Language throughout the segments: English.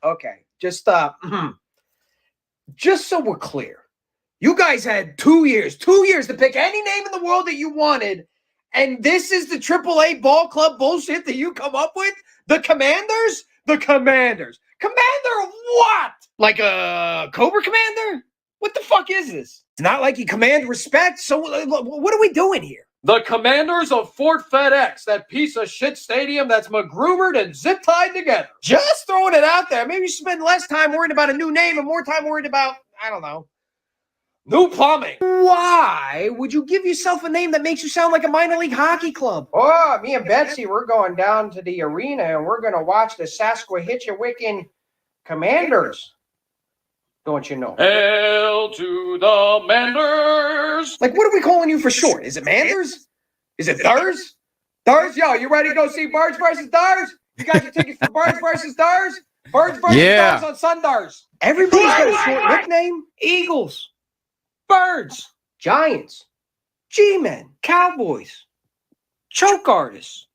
Okay, just just so we're clear, you guys had 2 years to pick any name in the world that you wanted, and this is the AAA ball club bullshit that you come up with? The Commanders? The Commanders. Commander what? Like a Cobra Commander? What the fuck is this? It's not like you command respect, so what are we doing here? The Commanders of Fort FedEx, that piece of shit stadium that's McGrubered and zip-tied together. Just throwing it out there. Maybe you spend less time worried about a new name and more time worried about, I don't know, new plumbing. Why would you give yourself a name that makes you sound like a minor league hockey club? Oh, me and Betsy, we're going down to the arena and we're going to watch the Sasquatchewickin Commanders. Don't you know? Hail to the Manders! Like, what are we calling you for short? Is it Manders? Is it Durs? Durs? Yo, you ready to go see Birds versus Durs? You got your tickets for Birds versus Durs? Birds versus Durs on Sundars. Everybody's got a short nickname. Eagles. Birds. Giants. G-Men. Cowboys. Choke artists.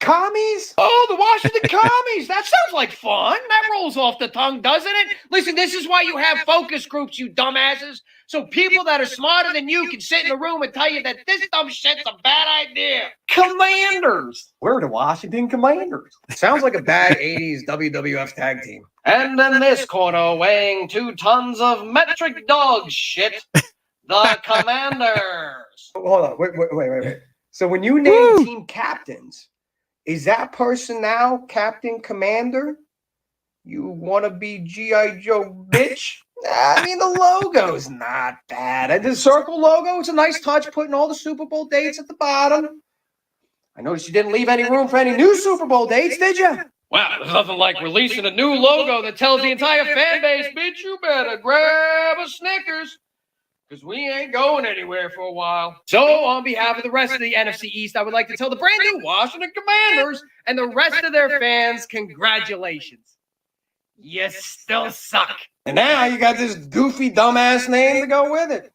Commies? Oh, the Washington Commies. That sounds like fun. That rolls off the tongue, doesn't it? Listen, this is why you have focus groups, you dumbasses. So people that are smarter than you can sit in the room and tell you that this dumb shit's a bad idea. Commanders. We're the Washington Commanders. Sounds like a bad 80s WWF tag team. And in this corner, weighing 2 tons of metric dog shit, the Commanders. Hold on. Wait. So when you name team captains, is that person now Captain Commander? You want to be G.I. Joe bitch? I mean, the logo's not bad. And the circle logo, it's a nice touch, putting all the Super Bowl dates at the bottom. I noticed you didn't leave any room for any new Super Bowl dates, did you? Well, there's nothing like releasing a new logo that tells the entire fan base, bitch, you better grab a Snickers, because we ain't going anywhere for a while. So, on behalf of the rest of the NFC East, I would like to tell the brand new Washington Commanders and the rest of their fans, congratulations. You still suck. And now you got this goofy, dumbass name to go with it.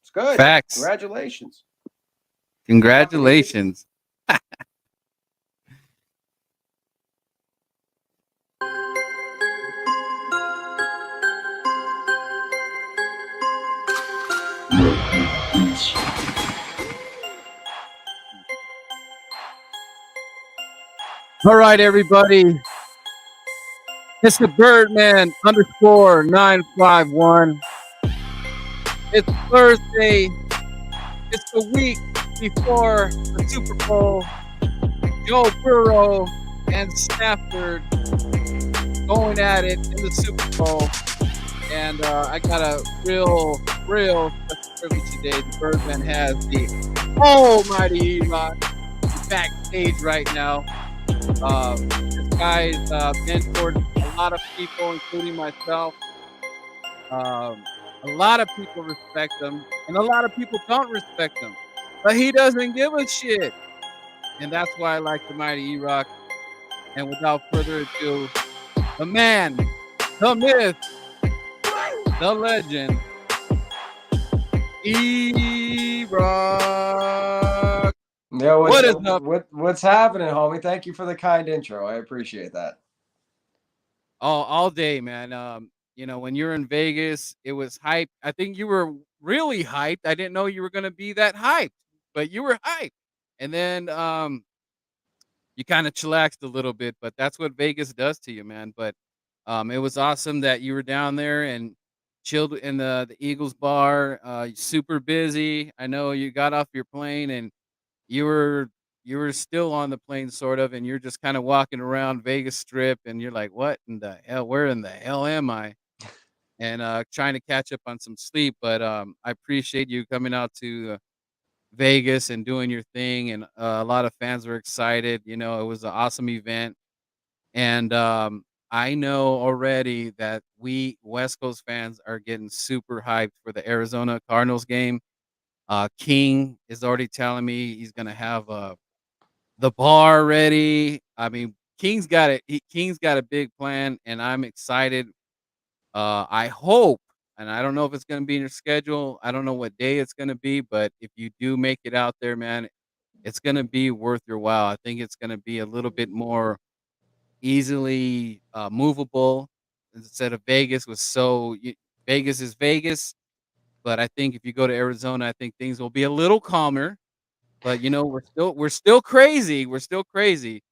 It's good. Facts. Congratulations. Congratulations. All right, everybody. It's the Birdman _951. It's Thursday. It's the week before the Super Bowl. Joe Burrow and Stafford going at it in the Super Bowl. And I got a real special privilege today. The Birdman has the almighty Erock backstage right now. This guy's mentored a lot of people, including myself. A lot of people respect him, and a lot of people don't respect him. But he doesn't give a shit. And that's why I like the mighty Erock. And without further ado, the man, the myth, the legend, Erock. Yo, what is up? What's happening, homie? Thank you for the kind intro. I appreciate that. Oh, all day, man. You know, when you're in Vegas, it was hyped. I think you were really hyped. I didn't know you were gonna be that hyped, but you were hyped. And then you kind of chillaxed a little bit, but that's what Vegas does to you, man. But It was awesome that you were down there and chilled in the Eagles bar. Super busy. I know you got off your plane and you were you were still on the plane sort of, and you're just kind of walking around Vegas Strip, and you're like, "What in the hell? Where in the hell am I?" And trying to catch up on some sleep. But I appreciate you coming out to Vegas and doing your thing, and a lot of fans were excited. You know, it was an awesome event, and I know already that we West Coast fans are getting super hyped for the Arizona Cardinals game. King is already telling me he's gonna have the bar ready. I mean, King's got it. King's got a big plan, and I'm excited. I hope, and I don't know if it's gonna be in your schedule. I don't know what day it's gonna be, but if you do make it out there, man, it's gonna be worth your while. I think it's gonna be a little bit more easily movable instead of Vegas was Vegas is Vegas. But I think if you go to Arizona, I think things will be a little calmer. But you know, we're still crazy. We're still crazy.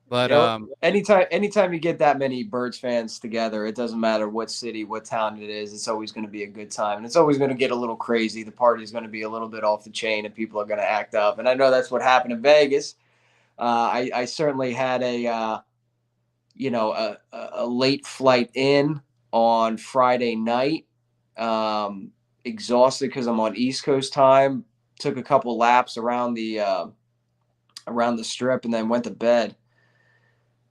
But You know, anytime you get that many Birds fans together, it doesn't matter what city, what town it is, it's always going to be a good time. And it's always going to get a little crazy. The party's going to be a little bit off the chain and people are going to act up. And I know that's what happened in Vegas. I certainly had a late flight in on Friday night. Exhausted because I'm on East Coast time. Took a couple laps around the strip and then went to bed.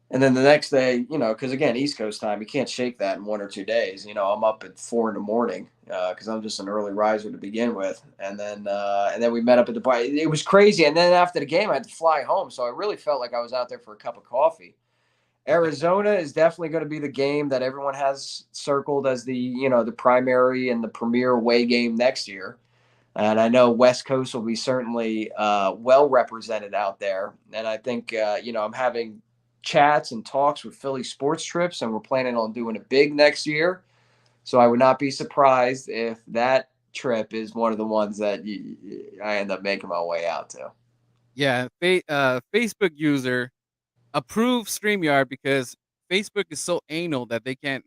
And then the next day, because again, East Coast time, you can't shake that in 1 or 2 days. I'm up at 4 in the morning because I'm just an early riser to begin with. And then we met up at the bar. It was crazy. And then after the game, I had to fly home, so I really felt like I was out there for a cup of coffee. Arizona is definitely going to be the game that everyone has circled as the primary and the premier away game next year. And I know West Coast will be certainly well represented out there. And I think, I'm having chats and talks with Philly Sports Trips, and we're planning on doing it big next year. So I would not be surprised if that trip is one of the ones that I end up making my way out to. yeah, Facebook user approve StreamYard because Facebook is so anal that they can't.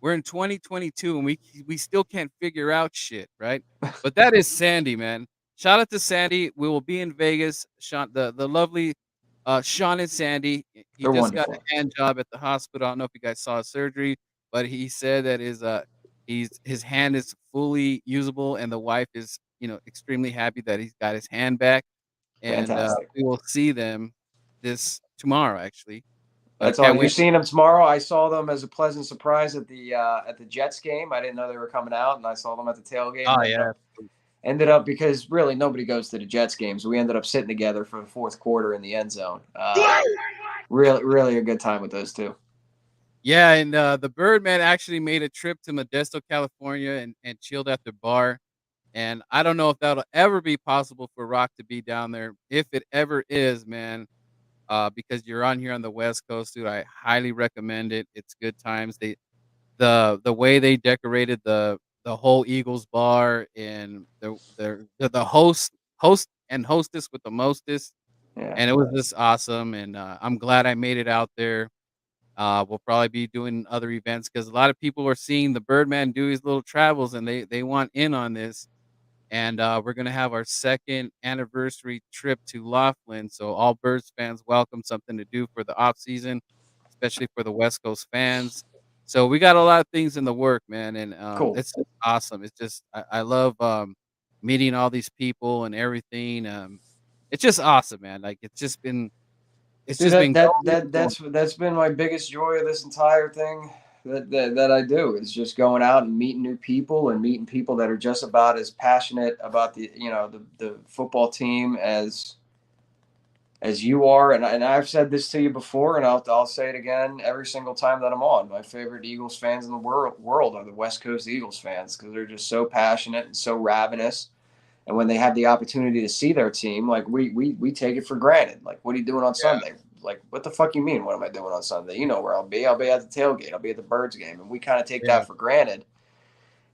We're in 2022 and we still can't figure out shit, right? But that is Sandy, man. Shout out to Sandy. We will be in Vegas. Sean, the lovely Sean and Sandy. He They're just got wonderful. a hand job at the hospital. I don't know if you guys saw his surgery, but he said that his hand is fully usable, and the wife is extremely happy that he's got his hand back, and Fantastic. we will see them this tomorrow, actually. But I That's all. can't You're wait. seeing them tomorrow. I saw them as a pleasant surprise at the Jets game. I didn't know they were coming out, and I saw them at the tailgate. And Oh, yeah. ended up because really nobody goes to the Jets games. We ended up sitting together for the fourth quarter in the end zone. Really, really a good time with those two. Yeah, and, the Birdman actually made a trip to Modesto, California, and chilled at the bar, and I don't know if that'll ever be possible for Rock to be down there. If it ever is, man, because you're on here on the West Coast, dude, I highly recommend it. It's good times. The way they decorated the whole Eagles bar and the host and hostess with the mostest, Yeah. and it was just awesome, and, I'm glad I made it out there. We'll probably be doing other events because a lot of people are seeing the Birdman do his little travels, and they want in on this. And we're gonna have our second anniversary trip to Laughlin, so all Birds fans welcome, something to do for the off season, especially for the West Coast fans. So we got a lot of things in the work, man, and Cool. it's just awesome. It's just I love meeting all these people and everything. It's just awesome, man. Like it's Dude, just that been that going that and going. that's been my biggest joy of this entire thing that I do is just going out and meeting new people and meeting people that are just about as passionate about the football team as you are. And I've said this to you before, and I'll say it again every single time that I'm on. My favorite Eagles fans in the world are the West Coast Eagles fans because they're just so passionate and so ravenous. And when they have the opportunity to see their team, like we take it for granted. Like, what are you doing on Yeah, Sunday? Like, what the fuck you mean? What am I doing on Sunday? You know where I'll be. I'll be at the tailgate. I'll be at the Birds game, and we kind of take yeah, that for granted.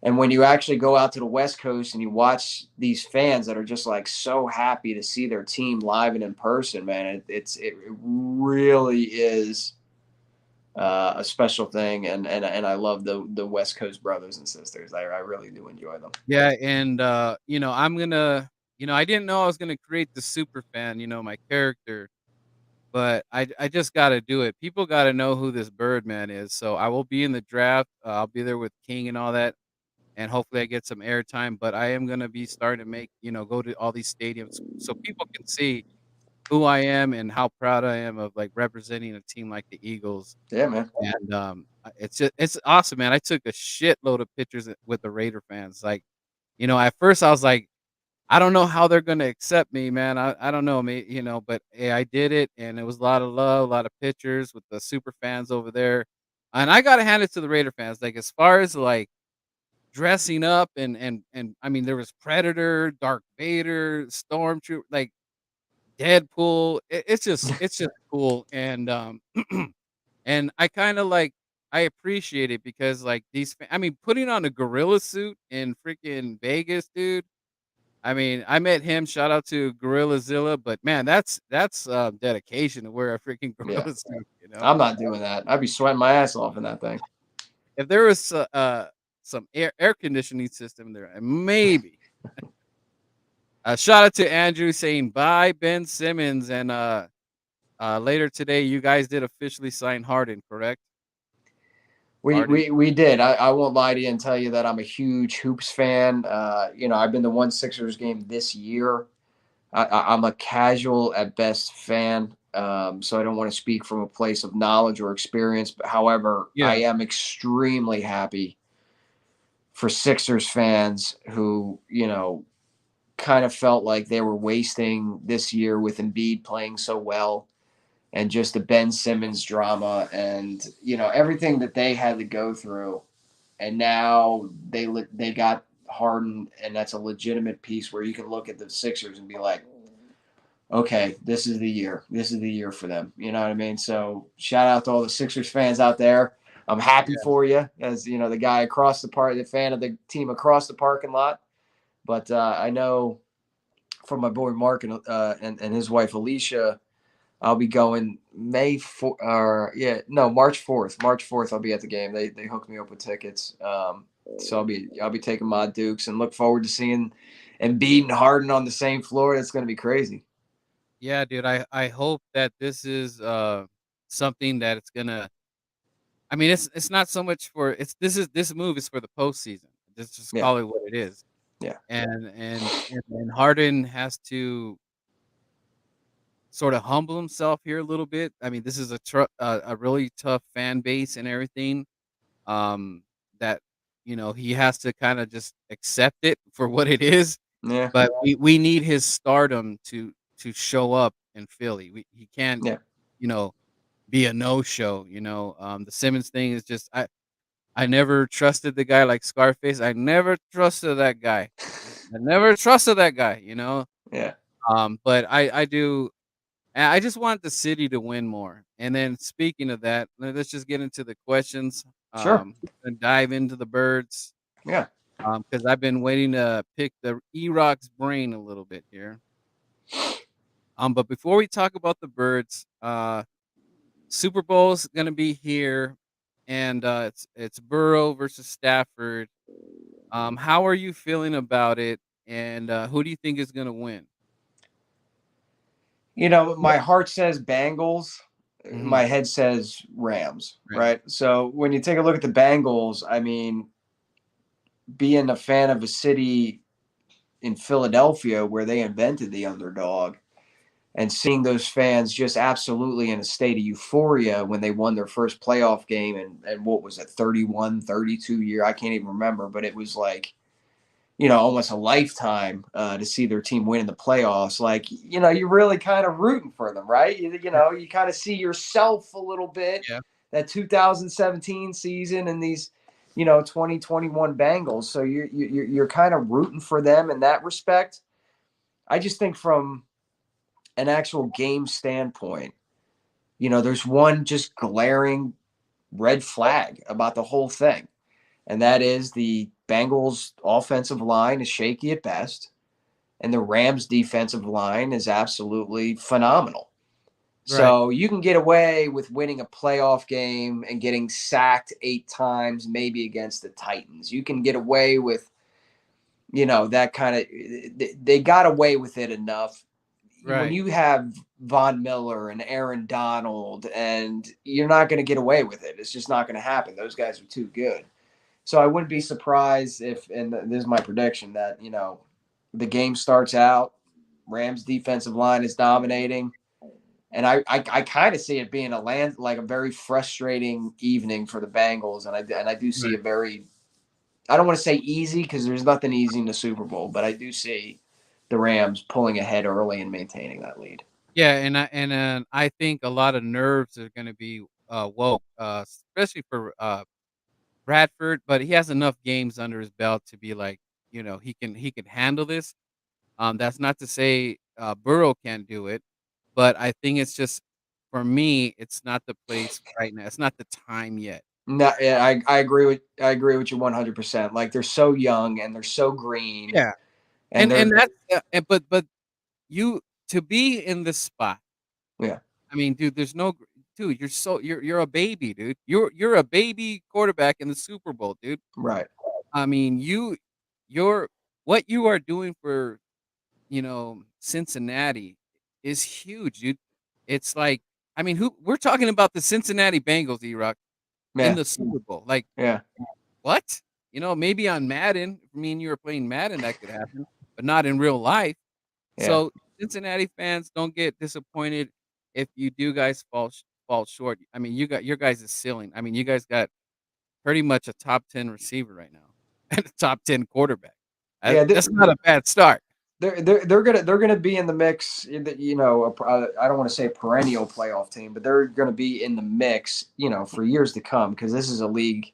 And when you actually go out to the West Coast and you watch these fans that are just like so happy to see their team live and in person, man, it really is a special thing, and I love the West Coast brothers and sisters. I really do enjoy them. Yeah, and, I'm gonna I didn't know I was gonna create the super fan, my character, but I just gotta do it. People gotta know who this Birdman is, so I will be in the draft, I'll be there with King and all that, and hopefully I get some airtime, but I am gonna be starting to go to all these stadiums so people can see who I am and how proud I am of, like, representing a team like the Eagles, Yeah, man. and, it's awesome, man. I took a shitload of pictures with the Raider fans, like, at first I was like, "I don't know how they're gonna accept me, man. I don't know, but, hey, I did it, and it was a lot of love, a lot of pictures with the super fans over there, and I gotta hand it to the Raider fans, like, as far as, like, dressing up and I mean, there was Predator, Darth Vader, Stormtrooper, like, Deadpool. It's just cool, and and I kinda, like I appreciate it because, like, I mean, putting on a gorilla suit in freaking Vegas, dude, I mean, I met him, shout out to Gorillazilla, but man, that's dedication to wear a freaking Yeah, gorilla suit, you know? I'm not doing that. I'd be sweating my ass off in that thing. If there was, some air conditioning system there, maybe. Shout out to Andrew saying, "Bye, Ben Simmons," and, later today, you guys did officially sign Harden, correct? We Harden? we we did. I won't lie to you and tell you that I'm a huge hoops fan. I've been to one Sixers game this year. I'm a casual at best fan, so I don't want to speak from a place of knowledge or experience. But however, I Yeah, am extremely happy for Sixers fans who kind of felt like they were wasting this year with Embiid playing so well and just the Ben Simmons drama and everything that they had to go through, and now they got Harden, and that's a legitimate piece where you can look at the Sixers and be like, okay, this is the year. This is the year for them. You know what I mean? So shout out to all the Sixers fans out there. I'm happy yeah, for you, as the guy across the park, the fan of the team across the parking lot. But I know from my boy Mark and his wife Alicia, I'll be going May 4th, or yeah, no, March 4th. March 4th, I'll be at the game. They hooked me up with tickets. So I'll be taking my Dukes and look forward to seeing and beating Harden on the same floor. That's going to be crazy. yeah, dude, I hope that this is, something that it's gonna I mean, it's not so much for this move is for the postseason. Just Yeah, call it what it is. yeah, And Harden has to sorta humble himself here a little bit. I mean, this is a really tough fan base and everything, that, he has to kinda just accept it for what it is, yeah, but we need his stardom to show up in Philly. He can't, yeah. you know, be a no-show, the Simmons thing is just I never trusted the guy like Scarface. I never trusted that guy. I never trusted that guy, Yeah, But I do I just want the city to win more. And then speaking of that, let's just get into the questions, sure. and dive into the birds, Yeah, because I've been waiting to pick the Erock's brain a little bit here. But before we talk about the birds, Super Bowl's gonna be here, and, it's Burrow versus Stafford. How are you feeling about it, and, who do you think is gonna win? my heart says Bengals. My Mhm. head says Rams. Right. Right. So when you take a look at the Bengals, I mean, being a fan of a city in Philadelphia where they invented the underdog, and seeing those fans just absolutely in a state of euphoria when they won their first playoff game, and what was it, 31, 32 year, I can't even remember, but it was like, almost a lifetime to see their team win in the playoffs. Like, you're really kind of rooting for them, right? Yeah, You kind of see yourself a little bit, yeah, that 2017 season and these 2021 Bengals. So you're kind of rooting for them in that respect. I just think from an actual game standpoint, there's one just glaring red flag about the whole thing, and that is the Bengals offensive line is shaky at best, and the Rams defensive line is absolutely phenomenal. Right. So you can get away with winning a playoff game and getting sacked 8 times, maybe against the Titans. You can get away with, that kind of. They got away with it enough. When Right. you have Von Miller and Aaron Donald, and you're not going to get away with it. It's just not going to happen. Those guys are too good. So I wouldn't be surprised if, and this is my prediction, that the game starts out, Rams defensive line is dominating, and I kind of see it being like a very frustrating evening for the Bengals, and I do see Right. a very, I don't want to say easy because there's nothing easy in the Super Bowl, but I do see the Rams pulling ahead early and maintaining that lead. Yeah, I think a lot of nerves are gonna be, woke, especially for, Bradford, but he has enough games under his belt to be like, he can handle this. That's not to say, Burrow can't do it, but I think it's just for me, it's not the place right now. It's not the time yet. No, yeah, I agree with you 100%. Like they're so young and they're so green, Yeah, and and they're that's but you to be in this spot. yeah, I mean, dude, there's no dude. You're a baby, dude. You're a baby quarterback in the Super Bowl, dude. right. I mean, you're what you are doing for Cincinnati is huge, dude. It's like, I mean, who we're talking about the Cincinnati Bengals, Erock, in Yeah, the Super Bowl. Like, yeah, what? Maybe on Madden, if me and you were playing Madden, that could happen, but not in real life. yeah. So Cincinnati fans, don't get disappointed if you do guys fall short. I mean, you got your guys' ceiling. I mean, you guys got pretty much a top 10 receiver right now and a top 10 quarterback. Yeah, That's not a bad start. they're gonna be in the mix. I don't want to say perennial playoff team, but they're gonna be in the mix, for years to come because this is a league,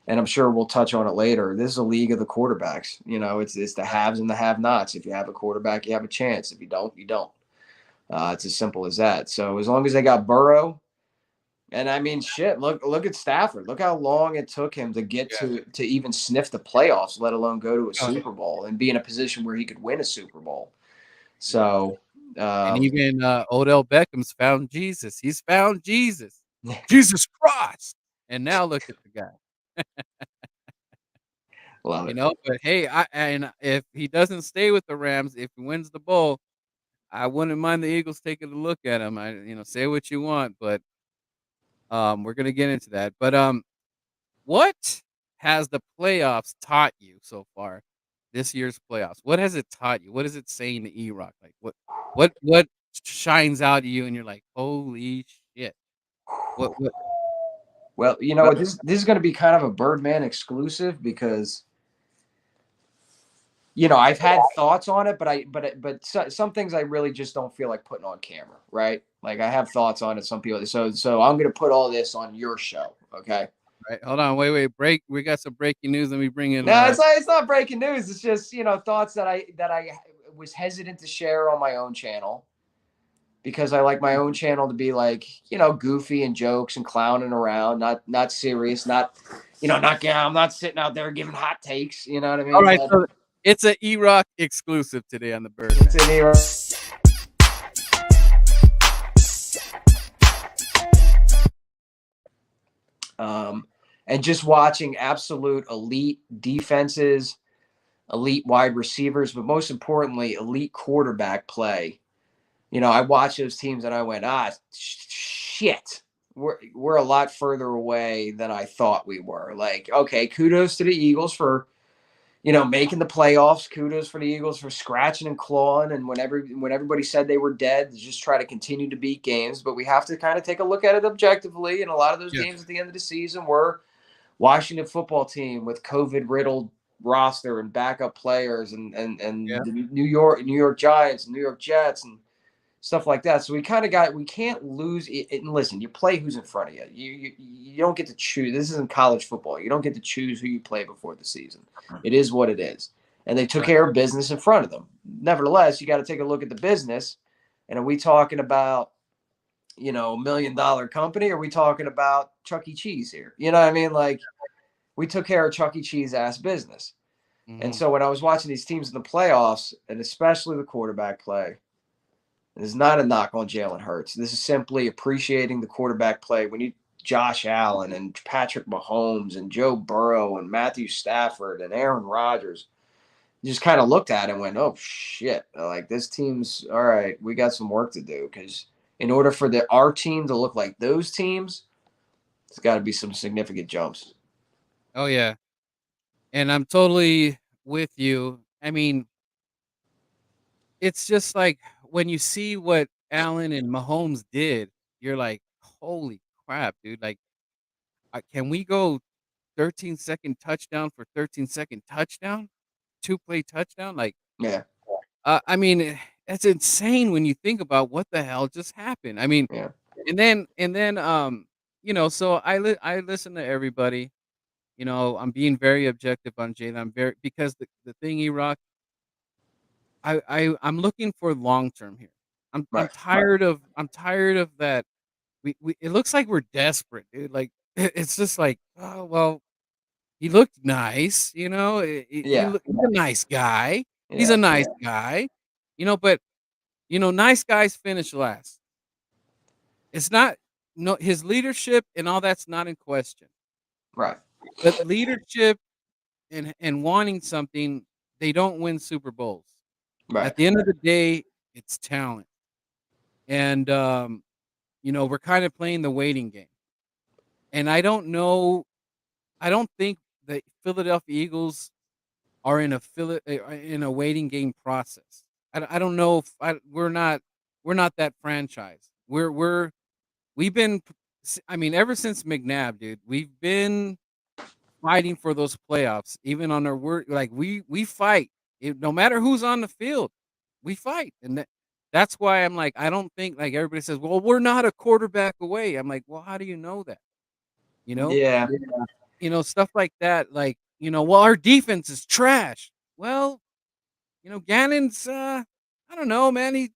and I'm sure we'll touch on it later. This is a league of the quarterbacks. It's the haves and the have-nots. If you have a quarterback, you have a chance. If you don't, you don't. It's as simple as that. So as long as they got Burrow. And I mean, shit. Look at Stafford. Look how long it took him to get Yeah. to even sniff the playoffs, let alone go to a Oh, yeah. Super Bowl and be in a position where he could win a Super Bowl. Yeah. So, And um, even, Odell Beckham's found Jesus. He's found Jesus. Jesus Christ. And now look at the guy, love it. but hey, and if he doesn't stay with the Rams, if he wins the bowl, I wouldn't mind the Eagles taking a look at him. Say what you want, but we're gonna get into that. But what has the playoffs taught you so far? This year's playoffs. What has it taught you? What is it saying to E-Rock? Like what shines out at you and you're like, holy shit. What Well, what this is going to be kind of a Birdman exclusive because I've had thoughts on it, but some things I really just don't feel like putting on camera, right? Like I have thoughts on it. Some people, so I'm going to put all this on your show, okay? right? Hold on, wait, break. We got some breaking news. Let me bring in No, it's not breaking news. It's just thoughts that I was hesitant to share on my own channel because I like my own channel to be like goofy and jokes and clowning around, not serious, not yeah. I'm not sitting out there giving hot takes. You know what I all mean? right, But so it's a E-Rock exclusive today on the it's Birdman. in here. And just watching absolute elite defenses, elite wide receivers, but most importantly, elite quarterback play. I watched those teams and I went, shit. We're a lot further away than I thought we were. Like, okay, kudos to the Eagles for, making the playoffs. Kudos for the Eagles for scratching and clawing. And when everybody said they were dead, just try to continue to beat games. But we have to kind of take a look at it objectively. And a lot of those Yes. games at the end of the season were Washington football team with COVID riddled roster and backup players and Yeah. the New York Giants, New York Jets, and stuff like that. So we can't lose it. And listen, you play who's in front of you. You don't get to choose. This isn't college football. You don't get to choose who you play before the season. It is what it is. And they took Right. care of business in front of them. Nevertheless, you got to take a look at the business. And are we talking about, $1 million company? Or are we talking about Chuck E. Cheese here? You know what I mean? Like we took care of Chuck E. Cheese ass business. And Mhm. so when I was watching these teams in the playoffs, and especially the quarterback play, This is not a knock on Jalen Hurts. This is simply appreciating the quarterback play. We need Josh Allen and Patrick Mahomes and Joe Burrow and Matthew Stafford and Aaron Rodgers. You just kind of looked at it and went, "Oh shit! Like this team's all right. We got some work to do because in order for our team to look like those teams, it's got to be some significant jumps." Oh yeah, and I'm totally with you. I mean, it's just like when you see what Allen and Mahomes did, you're like, "Holy crap, dude!" Like, can we go 13-second touchdown for 13-second touchdown, 2-play touchdown? Like, Yeah, I mean, that's insane when you think about what the hell just happened. I mean, yeah, and then, so I listen to everybody. I'm being very objective on Jalen. I'm very because the thing, Erock, I'm looking for long term here. I'm right. tired of that. We it looks like we're desperate, dude. Like it's just like, oh well, he looked nice, Yeah, he's a nice guy. He's a yeah, nice guy, but nice guys finish last. It's not no his leadership and all that's not in question. right, But leadership and wanting something, they don't win Super Bowls. right, At the end of the day, it's talent. And we're kind of playing the waiting game. And I don't think the Philadelphia Eagles are in a waiting game process. I don't know if we're not that franchise. We've been I mean ever since McNabb, dude. We've been fighting for those playoffs, even on our word. Like we fight, no matter who's on the field, we fight, and that's why I'm like, I don't think like everybody says, well, we're not a quarterback away. I'm like, well, how do you know that? You know, yeah, stuff like that. Like, well, our defense is trash. Well, Gannon's, I don't know, man. He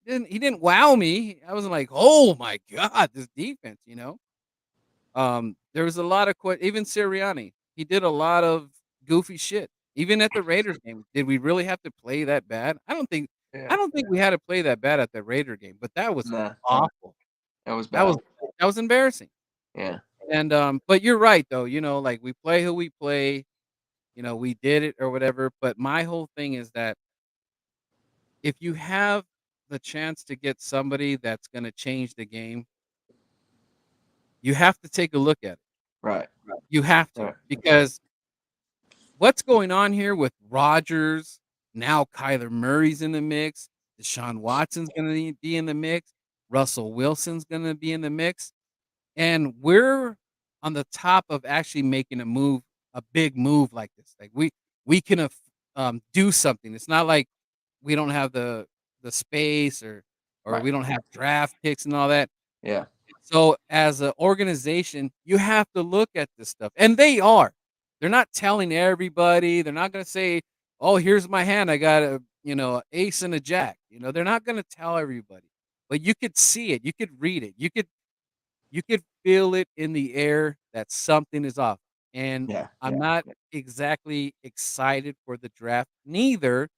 didn't wow me. I wasn't like, oh my god, this defense. There was a lot of even Sirianni, he did a lot of goofy shit. Even at the Raiders game, did we really have to play that bad? I yeah. don't think we had to play that bad at the Raider game, but that was Nah, awful. that was That bad. was that was embarrassing. Yeah, And but you're right though, like we play who we play, we did it or whatever. But my whole thing is that if you have the chance to get somebody that's gonna change the game, you have to take a look at it. right, You have to right, because what's going on here with Rodgers? Now Kyler Murray's in the mix. Deshaun Watson's going to be in the mix. Russell Wilson's going to be in the mix. And we're on the top of actually making a big move like this. Like we can do something. It's not like we don't have the space or right. we don't have draft picks and all that. Yeah, So as an organization, you have to look at this stuff. And they are. They're not telling everybody. They're not going to say, "Oh, here's my hand. I got ace and a jack." They're not going to tell everybody. But you could see it. You could read it. You could feel it in the air that something is off. And yeah, I'm not exactly excited for the draft neither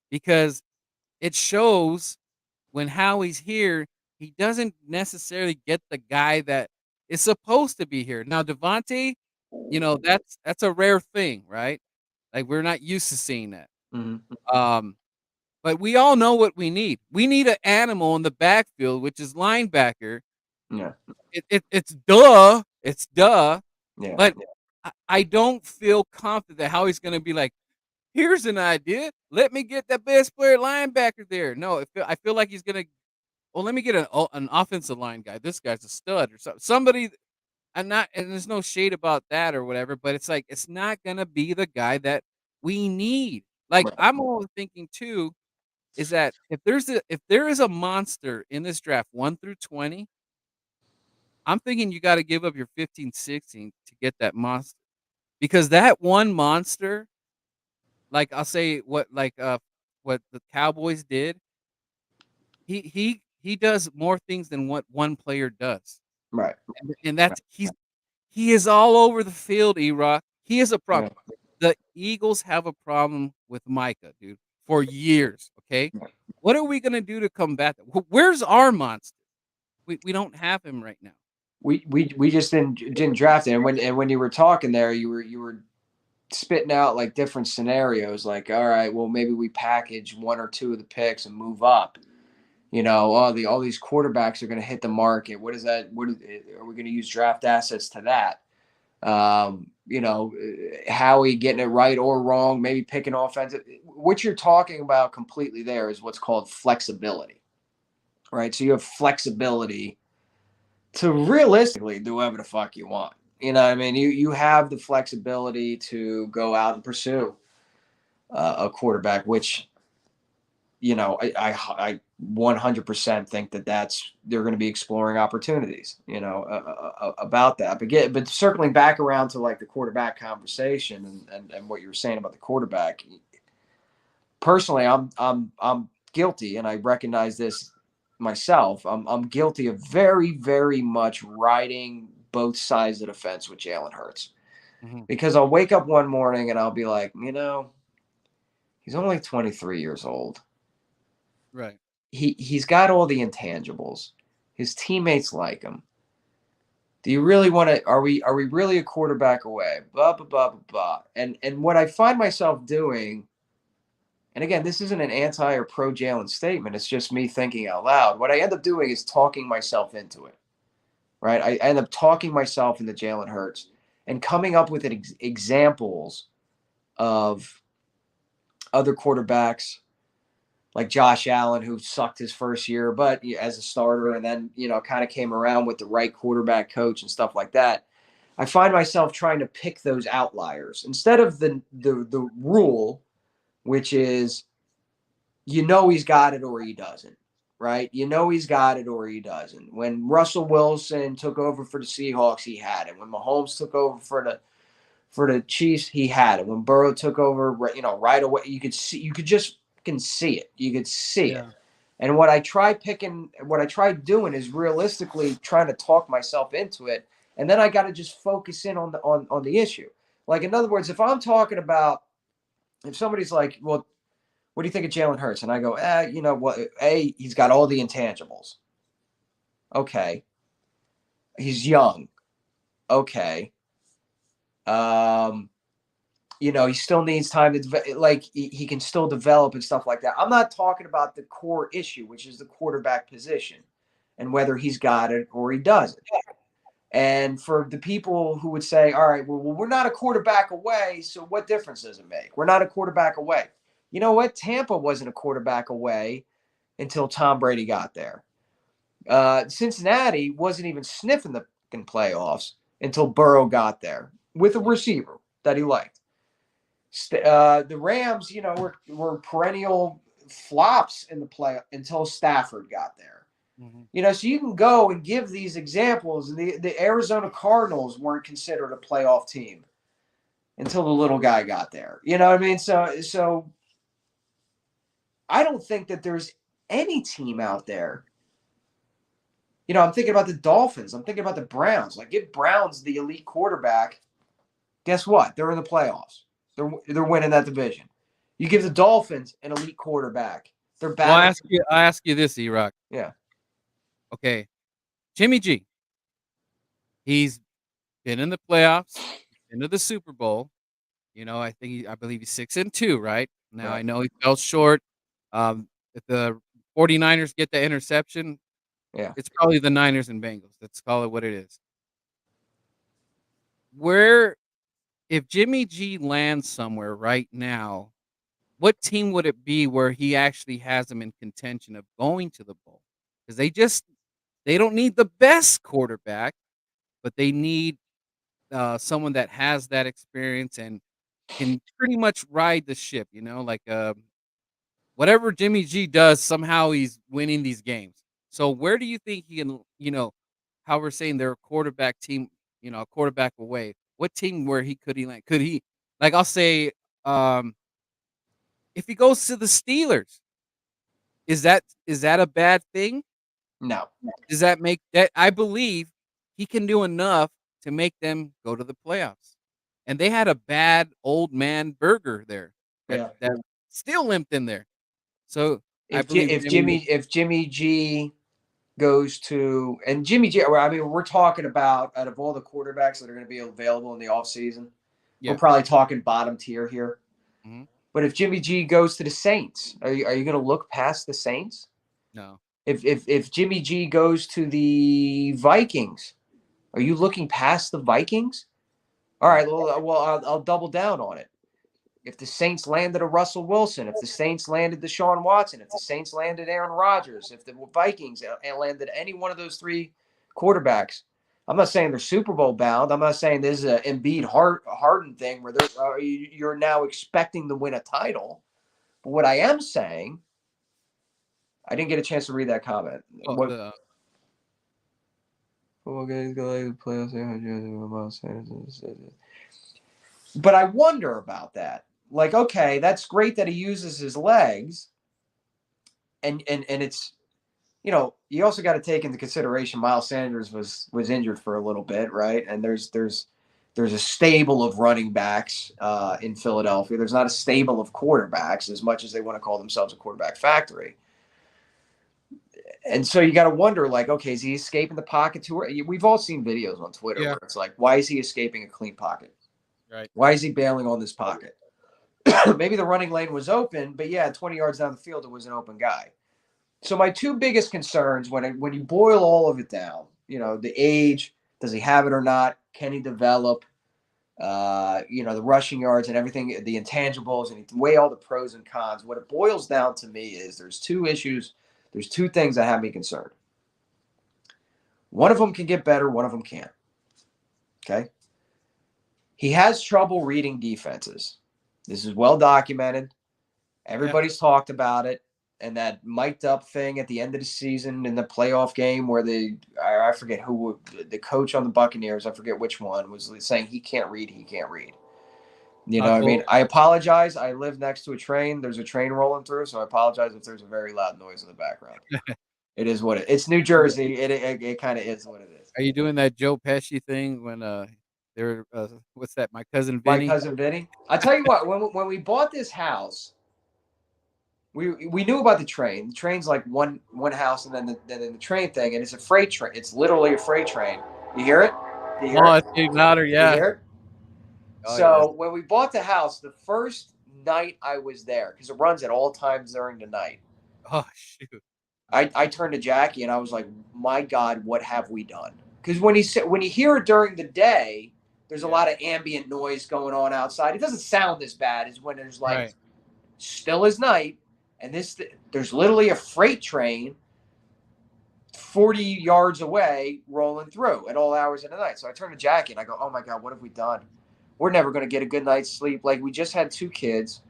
because it shows when Howie's here, he doesn't necessarily get the guy that is supposed to be here. Now, Devontae, that's a rare thing, right? Like we're not used to seeing that. hmm, Um, but we all know what we need. We need an animal in the backfield, which is linebacker. yeah, It's duh. yeah, But I don't feel confident that Howie's going to be like, here's an idea. Let me get the best player linebacker there. No, I feel like he's going to. Well, let me get an offensive line guy. This guy's a stud or something. Somebody, and there's no shade about that or whatever, but it's like it's not gonna be the guy that we need. Like right, I'm all thinking too, is that if there is a monster in this draft 1 through 20, I'm thinking you got to give up your 15, 16 to get that monster because that one monster, like I'll say what the Cowboys did, he does more things than what one player does. right. And that's he is all over the field, Erock. He is a problem. Yeah, The Eagles have a problem with Micah, dude, for years, Okay, what are we gonna do to combat that? Where's our monster? We don't have him right now. We just didn't draft it. And when you were talking there, you were spitting out like different scenarios. Like, all right, well maybe we package one or two of the picks and move up. All these quarterbacks are going to hit the market. What is that? Are we going to use draft assets to that? Howie getting it right or wrong, maybe picking offensive. What you're talking about completely there is what's called flexibility, right? So you have flexibility to realistically do whatever the fuck you want. You know what I mean? You have the flexibility to go out and pursue a quarterback, which I 100% think that's they're going to be exploring opportunities, about that. But circling back around to like the quarterback conversation and what you were saying about the quarterback. Personally, I'm guilty, and I recognize this myself. I'm guilty of very, very much riding both sides of the fence with Jalen Hurts, because I'll wake up one morning and I'll be like, he's only 23 years old. Right. He's got all the intangibles. His teammates like him. Do you really want to? Are we really a quarterback away? Blah blah blah blah blah. And what I find myself doing, and again, this isn't an anti or pro Jalen statement. It's just me thinking out loud. What I end up doing is talking myself into it. Right? I end up talking myself into Jalen Hurts and coming up with examples of other quarterbacks, like Josh Allen, who sucked his first year, but as a starter, and then, kind of came around with the right quarterback coach and stuff like that. I find myself trying to pick those outliers instead of the rule, which is, he's got it or he doesn't, right? He's got it or he doesn't. When Russell Wilson took over for the Seahawks, he had it. When Mahomes took over for the Chiefs, he had it. When Burrow took over, right away, you could see it. You could see it. And what I tried doing is realistically trying to talk myself into it. And then I got to just focus in on the issue. Like, in other words, if I'm talking about, if somebody's like, well, what do you think of Jalen Hurts? And I go, he's got all the intangibles. Okay. He's young. Okay. He still needs time to he can still develop and stuff like that. I'm not talking about the core issue, which is the quarterback position and whether he's got it or he doesn't. And for the people who would say, all right, well, we're not a quarterback away, so what difference does it make? We're not a quarterback away. You know what? Tampa wasn't a quarterback away until Tom Brady got there. Cincinnati wasn't even sniffing the playoffs until Burrow got there with a receiver that he liked. The Rams, were perennial flops in the play until Stafford got there. So you can go and give these examples. And the Arizona Cardinals weren't considered a playoff team until the little guy got there. You know what I mean? So I don't think that there's any team out there. I'm thinking about the Dolphins. I'm thinking about the Browns. Like, give Browns the elite quarterback. Guess what? They're in the playoffs. They're winning that division. You give the Dolphins an elite quarterback. They're battling. Well, I ask you this, Erock. Yeah. Okay. Jimmy G. He's been in the playoffs, into the Super Bowl. I believe he's 6-2, right? Now, Right. I know he fell short. If the 49ers get the interception, it's probably the Niners and Bengals. Let's call it what it is. If Jimmy G lands somewhere right now, what team would it be where he actually has him in contention of going to the bowl? Because they don't need the best quarterback, but they need someone that has that experience and can pretty much ride the ship, whatever Jimmy G does, somehow he's winning these games. So where do you think he can, how we're saying they're a quarterback team, a quarterback away? What team where could he land? Could he, like, I'll say, if he goes to the Steelers, is that a bad thing? No. Does that make that? I believe he can do enough to make them go to the playoffs. And they had a bad old man burger there that still limped in there. So I believe Jimmy. If Jimmy G goes to, and Jimmy G, I mean, we're talking about, out of all the quarterbacks that are going to be available in the offseason, we're Yeah. probably talking bottom tier here. Mhm. But if Jimmy G goes to the Saints, are you going to look past the Saints? No. If Jimmy G goes to the Vikings, are you looking past the Vikings? All Yeah. right, well, I'll double down on it. If the Saints landed a Russell Wilson, if the Saints landed Deshaun Watson, if the Saints landed Aaron Rodgers, if the Vikings landed any one of those three quarterbacks, I'm not saying they're Super Bowl bound. I'm not saying this is an Embiid Harden thing where you're now expecting to win a title. But what I am saying, I didn't get a chance to read that comment. Oh, What? the But I wonder about that. Like, okay, that's great that he uses his legs, and it's, you also got to take into consideration Miles Sanders was injured for a little bit, right? And there's a stable of running backs in Philadelphia. There's not a stable of quarterbacks as much as they want to call themselves a quarterback factory. And so you got to wonder, like, okay, is he escaping the pocket too? We've all seen videos on Twitter where it's like, why is he escaping a clean pocket? right. Why is he bailing on this pocket? Maybe the running lane was open, but yeah, 20 yards down the field, it was an open guy. So my two biggest concerns when you boil all of it down, the age, does he have it or not? Can he develop? The rushing yards and everything, the intangibles, and you weigh all the pros and cons. What it boils down to me is there's two issues. There's two things that have me concerned. One of them can get better. One of them can't. Okay. He has trouble reading defenses. This is well documented. Everybody's talked about it. And that mic'd up thing at the end of the season in the playoff game where I forget who, the coach on the Buccaneers, I forget which one, was saying he can't read. You know what I mean? I apologize. I live next to a train. There's a train rolling through, so I apologize if there's a very loud noise in the background. It is what it's New Jersey. It kind of is what it is. Are you doing that Joe Pesci thing when they're what's that? My cousin My Vinny. cousin Vinny. I tell you what, when we bought this house, we knew about the train. The train's like one house, and then the train thing, and it's a freight train. It's literally a freight train. You hear it? Do you hear it? It's getting louder. You Yeah. hear it? Oh, So when we bought the house, the first night I was there, because it runs at all times during the night, Oh shoot. I turned to Jackie and I was like, "My God, what have we done?" Because when you hear it during the day, there's a lot of ambient noise going on outside. It doesn't sound as bad as when there's like still as night, and there's literally a freight train 40 yards away rolling through at all hours of the night. So I turned to Jackie and I go, "Oh my God, what have we done? We're never going to get a good night's sleep. Like, we just had two kids,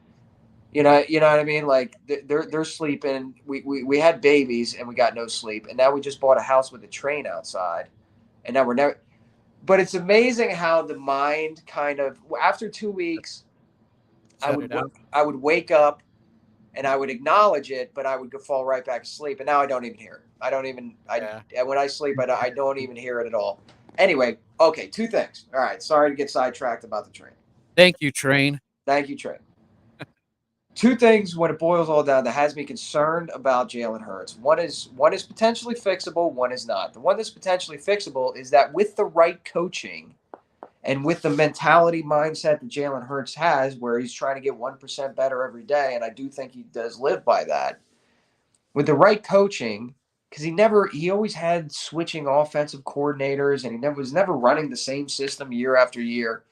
you know what I mean? Like, they're sleeping. We had babies and we got no sleep, and now we just bought a house with a train outside, and now we're never." But it's amazing how the mind kind of, after 2 weeks, I would wake up and I would acknowledge it, but I would fall right back asleep, and now I don't even hear it. When I sleep, I don't even hear it at all. Anyway, okay, two things. All right, sorry to get sidetracked about the train. Thank you, train. Thank you, train. Two things when it boils all down that has me concerned about Jalen Hurts. One is potentially fixable, one is not. The one that's potentially fixable is that with the right coaching and with the mentality mindset that Jalen Hurts has, where he's trying to get 1% better every day, and I do think he does live by that, with the right coaching, because he always had switching offensive coordinators, and he was never running the same system year after year.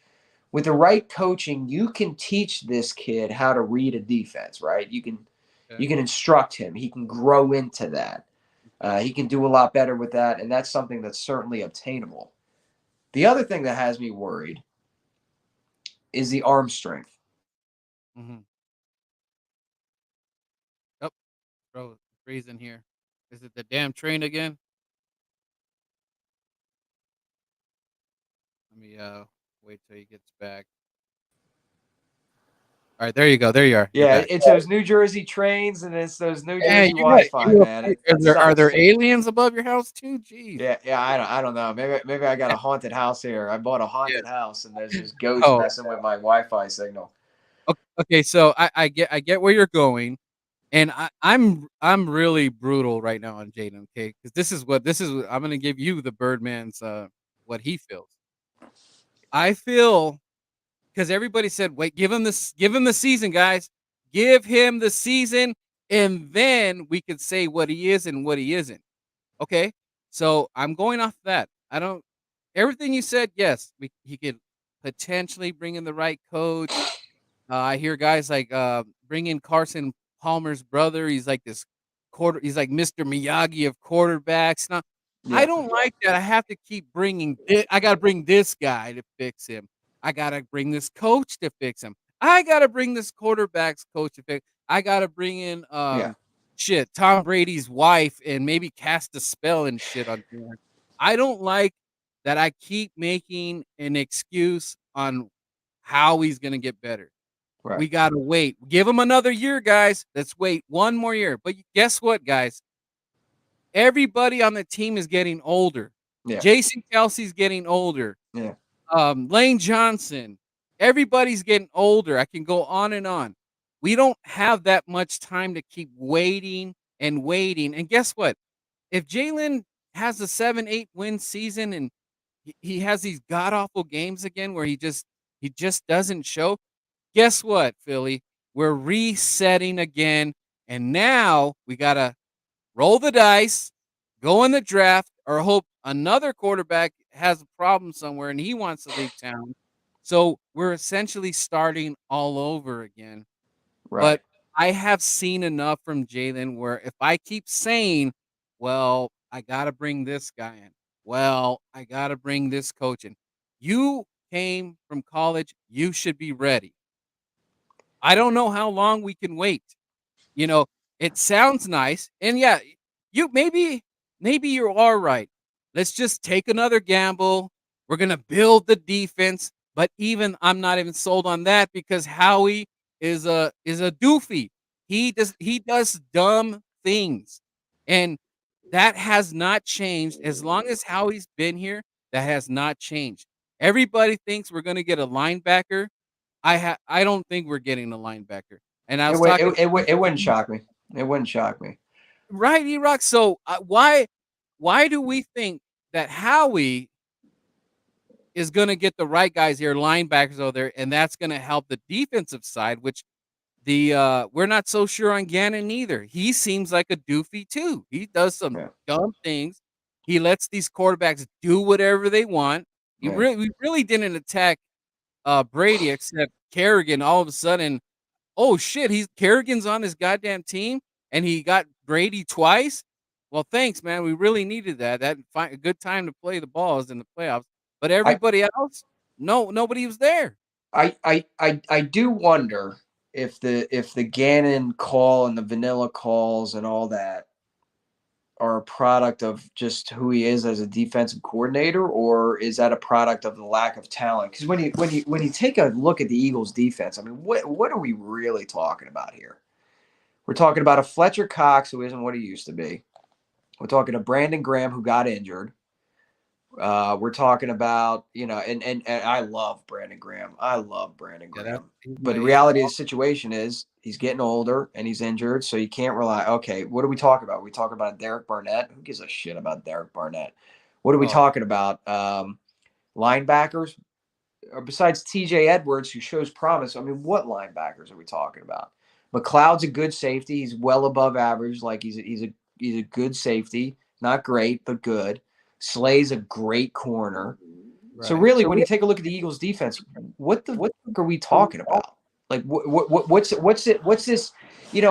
With the right coaching, you can teach this kid how to read a defense, right? You can instruct him. He can grow into that. He can do a lot better with that, and that's something that's certainly obtainable. The other thing that has me worried is the arm strength. Mm-hmm. Oh, bro, freezing here. Is it the damn train again? Let me wait till he gets back. All right, there you go. There you are. Yeah, it's those New Jersey trains and it's those New Jersey Wi-Fi, man. Are there aliens above your house too? Jeez. Yeah. I don't know. Maybe I got a haunted house here. I bought a haunted house and there's just ghosts messing with my Wi-Fi signal. Okay, so I get where you're going. And I'm really brutal right now on Jaden, okay? Because this is what I'm gonna give you the Birdman's what he feels. I feel because everybody said, wait, give him the season, guys. Give him the season, and then we could say what he is and what he isn't. Okay. So I'm going off that. I don't everything you said, yes, he could potentially bring in the right coach. I hear guys like bring in Carson Palmer's brother. He's like this he's like Mr. Miyagi of quarterbacks. Now, I Yeah. don't like that. I have to keep I got to bring this guy to fix him. I got to bring this coach to fix him. I got to bring this quarterback's coach to fix. I got to bring in Yeah. shit, Tom Brady's wife and maybe cast a spell and shit on him. I don't like that I keep making an excuse on how he's going to get better. Right. We gotta wait. Give him another year, guys. Let's wait one more year. But guess what, guys? Everybody on the team is getting older. Yeah. Jason Kelsey's getting older. Yeah. Lane Johnson. Everybody's getting older. I can go on and on. We don't have that much time to keep waiting and waiting. And guess what? If Jalen has a 7-8 win season and he has these god awful games again where he just doesn't show, guess what, Philly? We're resetting again, and now we gotta roll the dice, go in the draft, or hope another quarterback has a problem somewhere and he wants to leave town. So we're essentially starting all over again. Right. But I have seen enough from Jalen where if I keep saying, well, I gotta bring this guy in. Well, I gotta bring this coach in. You came from college, you should be ready. I don't know how long we can wait. You know, it sounds nice, and yeah, you maybe you are right. Let's just take another gamble. We're gonna build the defense, but even I'm not even sold on that because Howie is a doofy. He does dumb things, and that has not changed as long as Howie's been here. That has not changed. Everybody thinks we're gonna get a linebacker. I don't think we're getting a linebacker. And I was talking It wouldn't shock me. It wouldn't shock me. right, Erock. So why do we think that Howie is going to get the right guys here, linebackers over there, and that's going to help the defensive side, which we're not so sure on Gannon either. He seems like a doofy too. He does some Yeah. dumb things. He lets these quarterbacks do whatever they want. Yeah. We really didn't attack Brady except Kerrigan all of a sudden. Oh shit, he's Kerrigan's on his goddamn team and he got Brady twice. Well, thanks, man. We really needed that. A good time to play the balls in the playoffs. But I everybody else, no, nobody was there. I do wonder if the Gannon call and the vanilla calls and all that are a product of just who he is as a defensive coordinator, or is that a product of the lack of talent? Because when you take a look at the Eagles' defense, I mean, what are we really talking about here? We're talking about a Fletcher Cox who isn't what he used to be. We're talking to Brandon Graham who got injured. We're talking about, and I love Brandon Graham. I love Brandon Yeah, Graham. he's But the my reality of the situation is he's getting older and he's injured, so you can't rely. Okay, what are we talking about? We talking about Derek Barnett? Who gives a shit about Derek Barnett? What are we oh, talking about? Linebackers? Besides TJ Edwards, who shows promise, I mean, what linebackers are we talking about? McLeod's a good safety. He's well above average. Like he's a good safety. Not great, but good. Slay's a great corner. So right. really, So when you take a look at the Eagles' defense, what the fuck are we talking about? Like what's this? When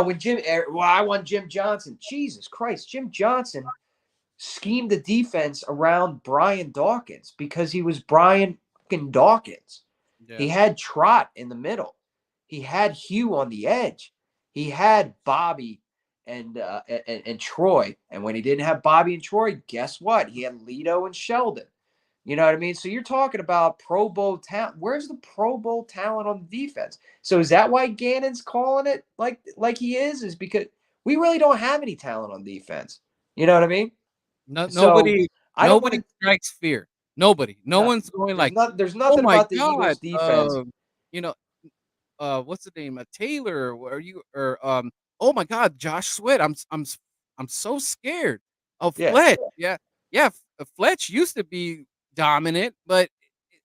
I want Jim Johnson. Jesus Christ, Jim Johnson schemed the defense around Brian Dawkins because he was Brian fucking Dawkins. He yeah, had Trot in the middle. He had Hugh on the edge. He had Bobby and Troy. And when he didn't have Bobby and Troy, guess what? He had Lito and Sheldon. You know what I mean? So you're talking about Pro Bowl talent. Where's the Pro Bowl talent on the defense? So is that why Gannon's calling it like he is? Is because we really don't have any talent on defense. You know what I mean? no, So I don't want nobody to. strikes fear. Nobody. No No, one's going like, there's oh nothing my about the god. Eagles defense. You know, what's the name? Taylor, or you or oh my God, Josh Sweat. I'm so scared of Yeah. Fletch. Yeah, yeah. Fletch used to be dominant, but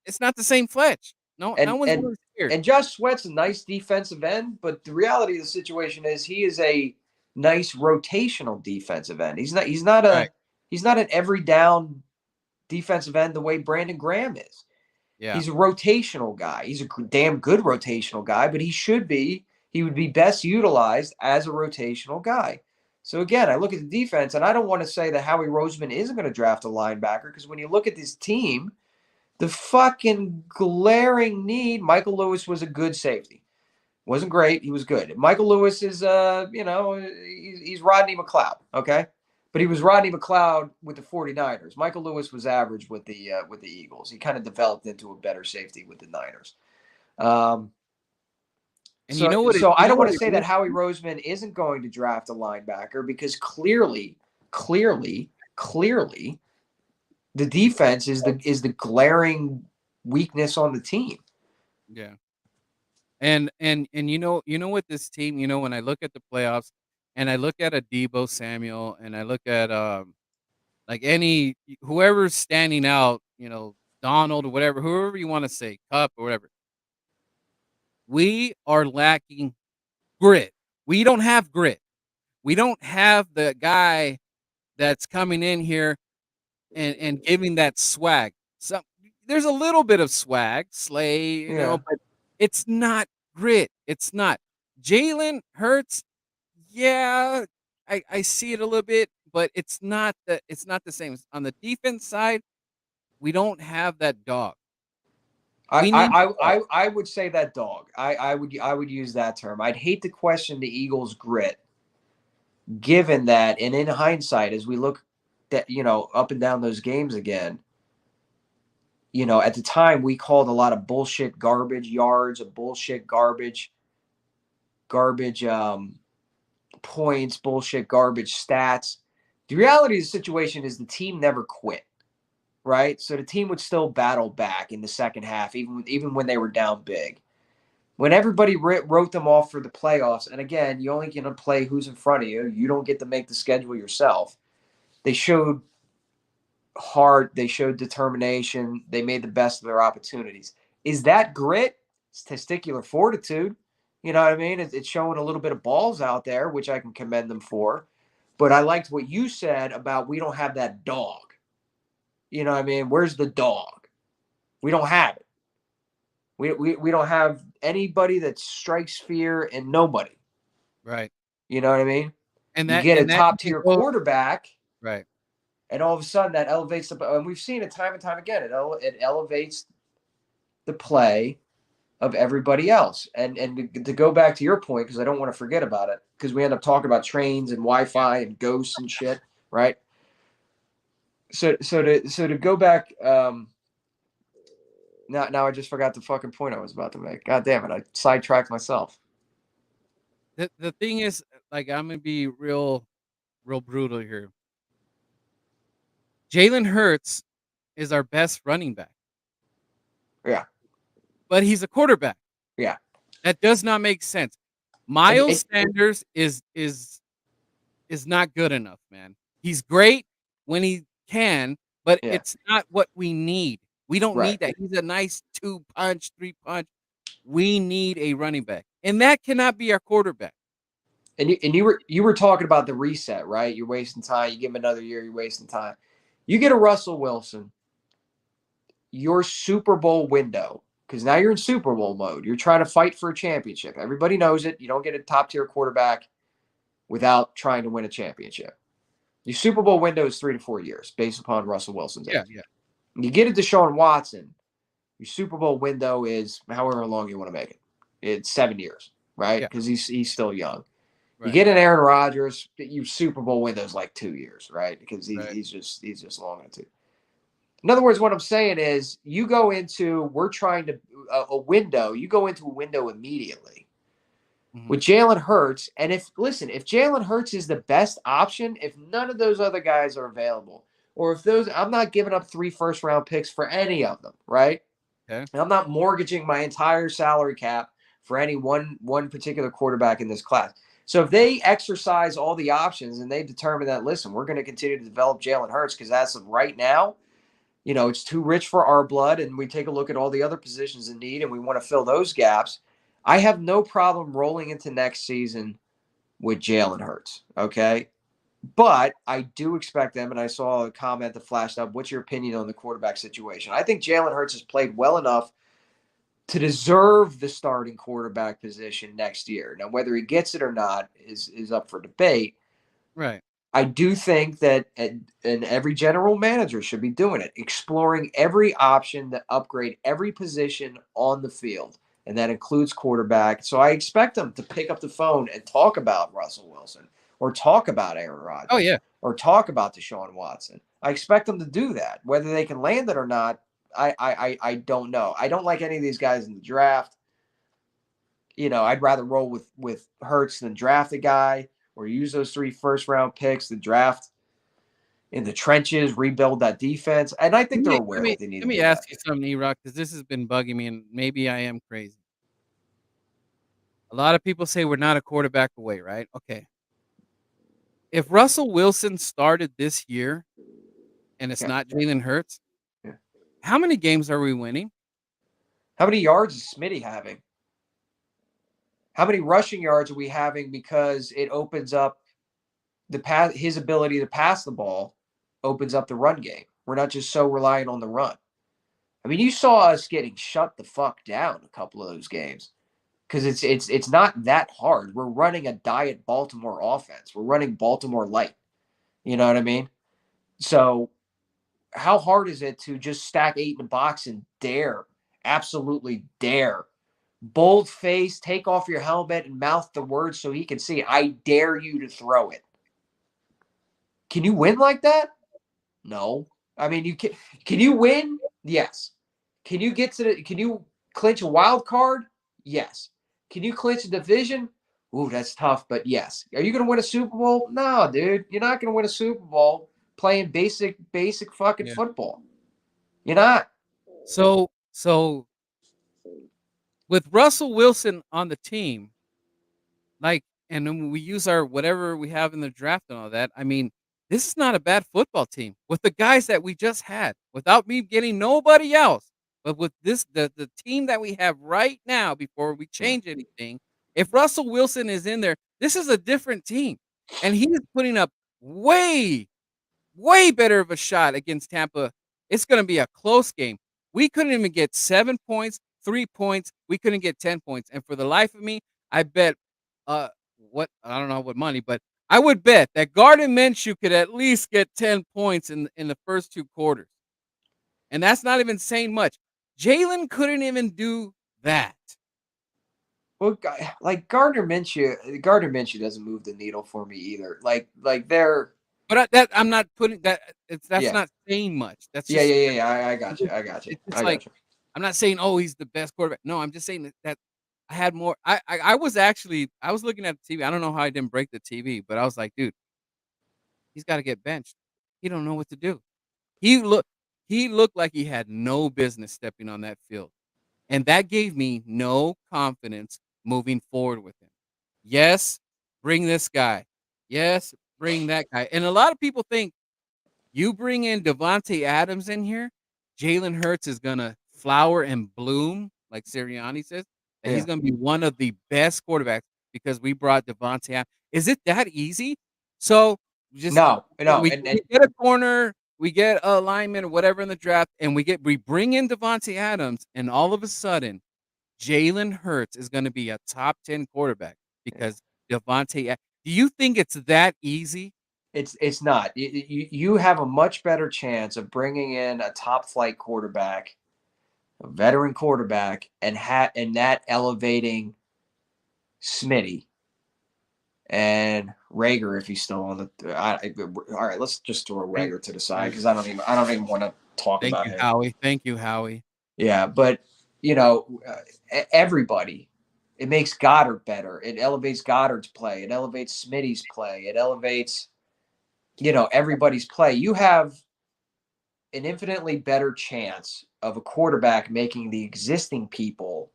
it's not the same Fletch. No And one's and really scared. and Josh Sweat's a nice defensive end, but the reality of the situation is he is a nice rotational defensive end. Right. He's not an every down defensive end the way Brandon Graham is. Yeah. He's a rotational guy. He's a damn good rotational guy, but he would be best utilized as a rotational guy. So again, I look at the defense, and I don't want to say that Howie Roseman isn't going to draft a linebacker, because when you look at this team, the fucking glaring need. Michael Lewis was a good safety. Wasn't great. He was good. Michael Lewis is, he's Rodney McLeod. Okay. But he was Rodney McLeod with the 49ers. Michael Lewis was average with the Eagles. He kind of developed into a better safety with the Niners. And you know So I don't want to it say that is? Howie Roseman isn't going to draft a linebacker, because clearly, the defense is the glaring weakness on the team. Yeah. And you know what this team, when I look at the playoffs and I look at a Debo Samuel and I look at like any whoever's standing out, Donald or whatever, whoever you want to say, Cup or whatever. We are lacking grit. We don't have grit. We don't have the guy that's coming in here and giving that swag. There's a little bit of swag, Slay, Yeah. but it's not grit. It's not. Jalen Hurts, yeah, I see it a little bit, but it's not the same. On the defense side, we don't have that dog. We need the dog. I would say that dog. I would use that term. I'd hate to question the Eagles' grit, given that, and in hindsight, as we look that up and down those games again, at the time we called a lot of bullshit garbage yards, of bullshit garbage points, bullshit garbage stats. The reality of the situation is the team never quit. Right? So the team would still battle back in the second half, even when they were down big. When everybody wrote them off for the playoffs, and again, you only get to play who's in front of you. You don't get to make the schedule yourself. They showed heart. They showed determination. They made the best of their opportunities. Is that grit? It's testicular fortitude. You know what I mean? It's showing a little bit of balls out there, which I can commend them for. But I liked what you said about we don't have that dog. You know what I mean? Where's the dog? We don't have it. We don't have anybody that strikes fear in nobody. Right. You know what I mean? And You that get a and that top even tier goes quarterback, right. and all of a sudden that elevates and we've seen it time and time again. It elevates the play of everybody else. And to go back to your point, because I don't want to forget about it, because we end up talking about trains and Wi-Fi and ghosts and shit, right? So to go back. Now I just forgot the fucking point I was about to make. God damn it! I sidetracked myself. The thing is, like, I'm gonna be real brutal here. Jalen Hurts is our best running back, Yeah, but he's a quarterback. yeah. That does not make sense. And Miles Sanders is not good enough, man. He's great when he can, but yeah, it's not what we need. We don't right. need that. He's a nice 2-punch, 3-punch. We need a running back, and that cannot be our quarterback. And you were talking about the reset, right? You're wasting time. You give him another year, you're wasting time. You get a Russell Wilson, your Super Bowl window, because now you're in Super Bowl mode. You're trying to fight for a championship. Everybody knows it. You don't get a top tier quarterback without trying to win a championship. Your Super Bowl window is 3 to 4 years based upon Russell Wilson's age. Yeah. You get a Deshaun Watson, your Super Bowl window is however long you want to make it. It's 7 years, right? Yeah. Because he's still young. Right. You get an Aaron Rodgers, your Super Bowl window is like 2 years, right? Because he's just long in the tooth. In other words, what I'm saying is, you go into a window. You go into a window immediately with Jalen Hurts, and if Jalen Hurts is the best option, if none of those other guys are available, or if I'm not giving up 3 first-round picks for any of them, right? Okay. And I'm not mortgaging my entire salary cap for any one particular quarterback in this class. So if they exercise all the options and they determine that, listen, we're going to continue to develop Jalen Hurts because as of right now, it's too rich for our blood, and we take a look at all the other positions in need and we want to fill those gaps, I have no problem rolling into next season with Jalen Hurts. Okay. But I do expect them, and I saw a comment that flashed up. What's your opinion on the quarterback situation? I think Jalen Hurts has played well enough to deserve the starting quarterback position next year. Now, whether he gets it or not is up for debate. Right. I do think that and every general manager should be doing it, exploring every option to upgrade every position on the field, and that includes quarterback. So I expect them to pick up the phone and talk about Russell Wilson or talk about Aaron Oh Rodgers yeah. or talk about Deshaun Watson. I expect them to do that. Whether they can land it or not, I don't know. I don't like any of these guys in the draft. I'd rather roll with Hurts than draft a guy or use those 3 first-round picks to draft in the trenches, rebuild that defense. And I think they're aware that they need Let to me do that. ask you something, Erock, because this has been bugging me, and maybe I am crazy. A lot of people say we're not a quarterback away, right? Okay. If Russell Wilson started this year and it's Yeah. not Jalen Hurts, Yeah. how many games are we winning? How many yards is Smitty having? How many rushing yards are we having because it opens up his ability to pass the ball opens up the run game. We're not just so reliant on the run. I mean, you saw us getting shut the fuck down a couple of those games because it's not that hard. We're running a diet Baltimore offense. We're running Baltimore light. You know what I mean? So how hard is it to just stack 8 in the box and dare, absolutely dare, bold face, take off your helmet and mouth the words so he can see, I dare you to throw it. Can you win like that? No. I mean, can you win? Yes. Can you clinch a wild card? Yes. Can you clinch a division? Ooh, that's tough, but yes. Are you going to win a Super Bowl? No, dude. You're not going to win a Super Bowl playing basic fucking Yeah. football. You're not. So with Russell Wilson on the team, like, and then we use our whatever we have in the draft and all that. I mean, this is not a bad football team with the guys that we just had, without me getting nobody else. But with the team that we have right now, before we Yeah. change anything, if Russell Wilson is in there, this is a different team, and he is putting up way, way better of a shot against Tampa. It's going to be a close game. We couldn't even get 7 points, 3 points. We couldn't get 10 points. And for the life of me, I bet, what I don't know what money, but I would bet that Gardner Minshew could at least get 10 points in the first 2 quarters. And that's not even saying much. Jalen couldn't even do that. Well, like Gardner Minshew doesn't move the needle for me either. Like they're But I'm not putting that. That's yeah. not saying much. That's Yeah, just yeah, yeah, yeah. I got you. I got you. it's just I like, got you. I'm not saying, "Oh, he's the best quarterback." No, I'm just saying that I had more. I was actually I was looking at the TV. I don't know how I didn't break the TV, but I was like, "Dude, he's got to get benched. He don't know what to do." He looked he looked like he had no business stepping on that field, and that gave me no confidence moving forward with him. Yes, bring this guy. Yes, bring that guy. And a lot of people think you bring in Devontae Adams in here, Jalen Hurts is gonna flower and bloom, like Sirianni says, and he's Yeah. gonna be one of the best quarterbacks because we brought Devontae Adams. Is it that easy? So just No, no, we get a corner, we get a lineman or whatever in the draft, and we bring in Devontae Adams, and all of a sudden, Jalen Hurts is gonna be a top 10 quarterback because Devontae. Do you think it's that easy? it's not. You have a much better chance of bringing in a top flight quarterback, a veteran quarterback, and that elevating Smitty and Rager if he's still on the. All right, let's just throw Thank Rager to the side because I don't even want to talk thank about you, him. Howie. Thank you, Howie. Yeah, but everybody. It makes Goddard better. It elevates Goddard's play. It elevates Smitty's play. It elevates everybody's play. You have an infinitely better chance of a quarterback making the existing people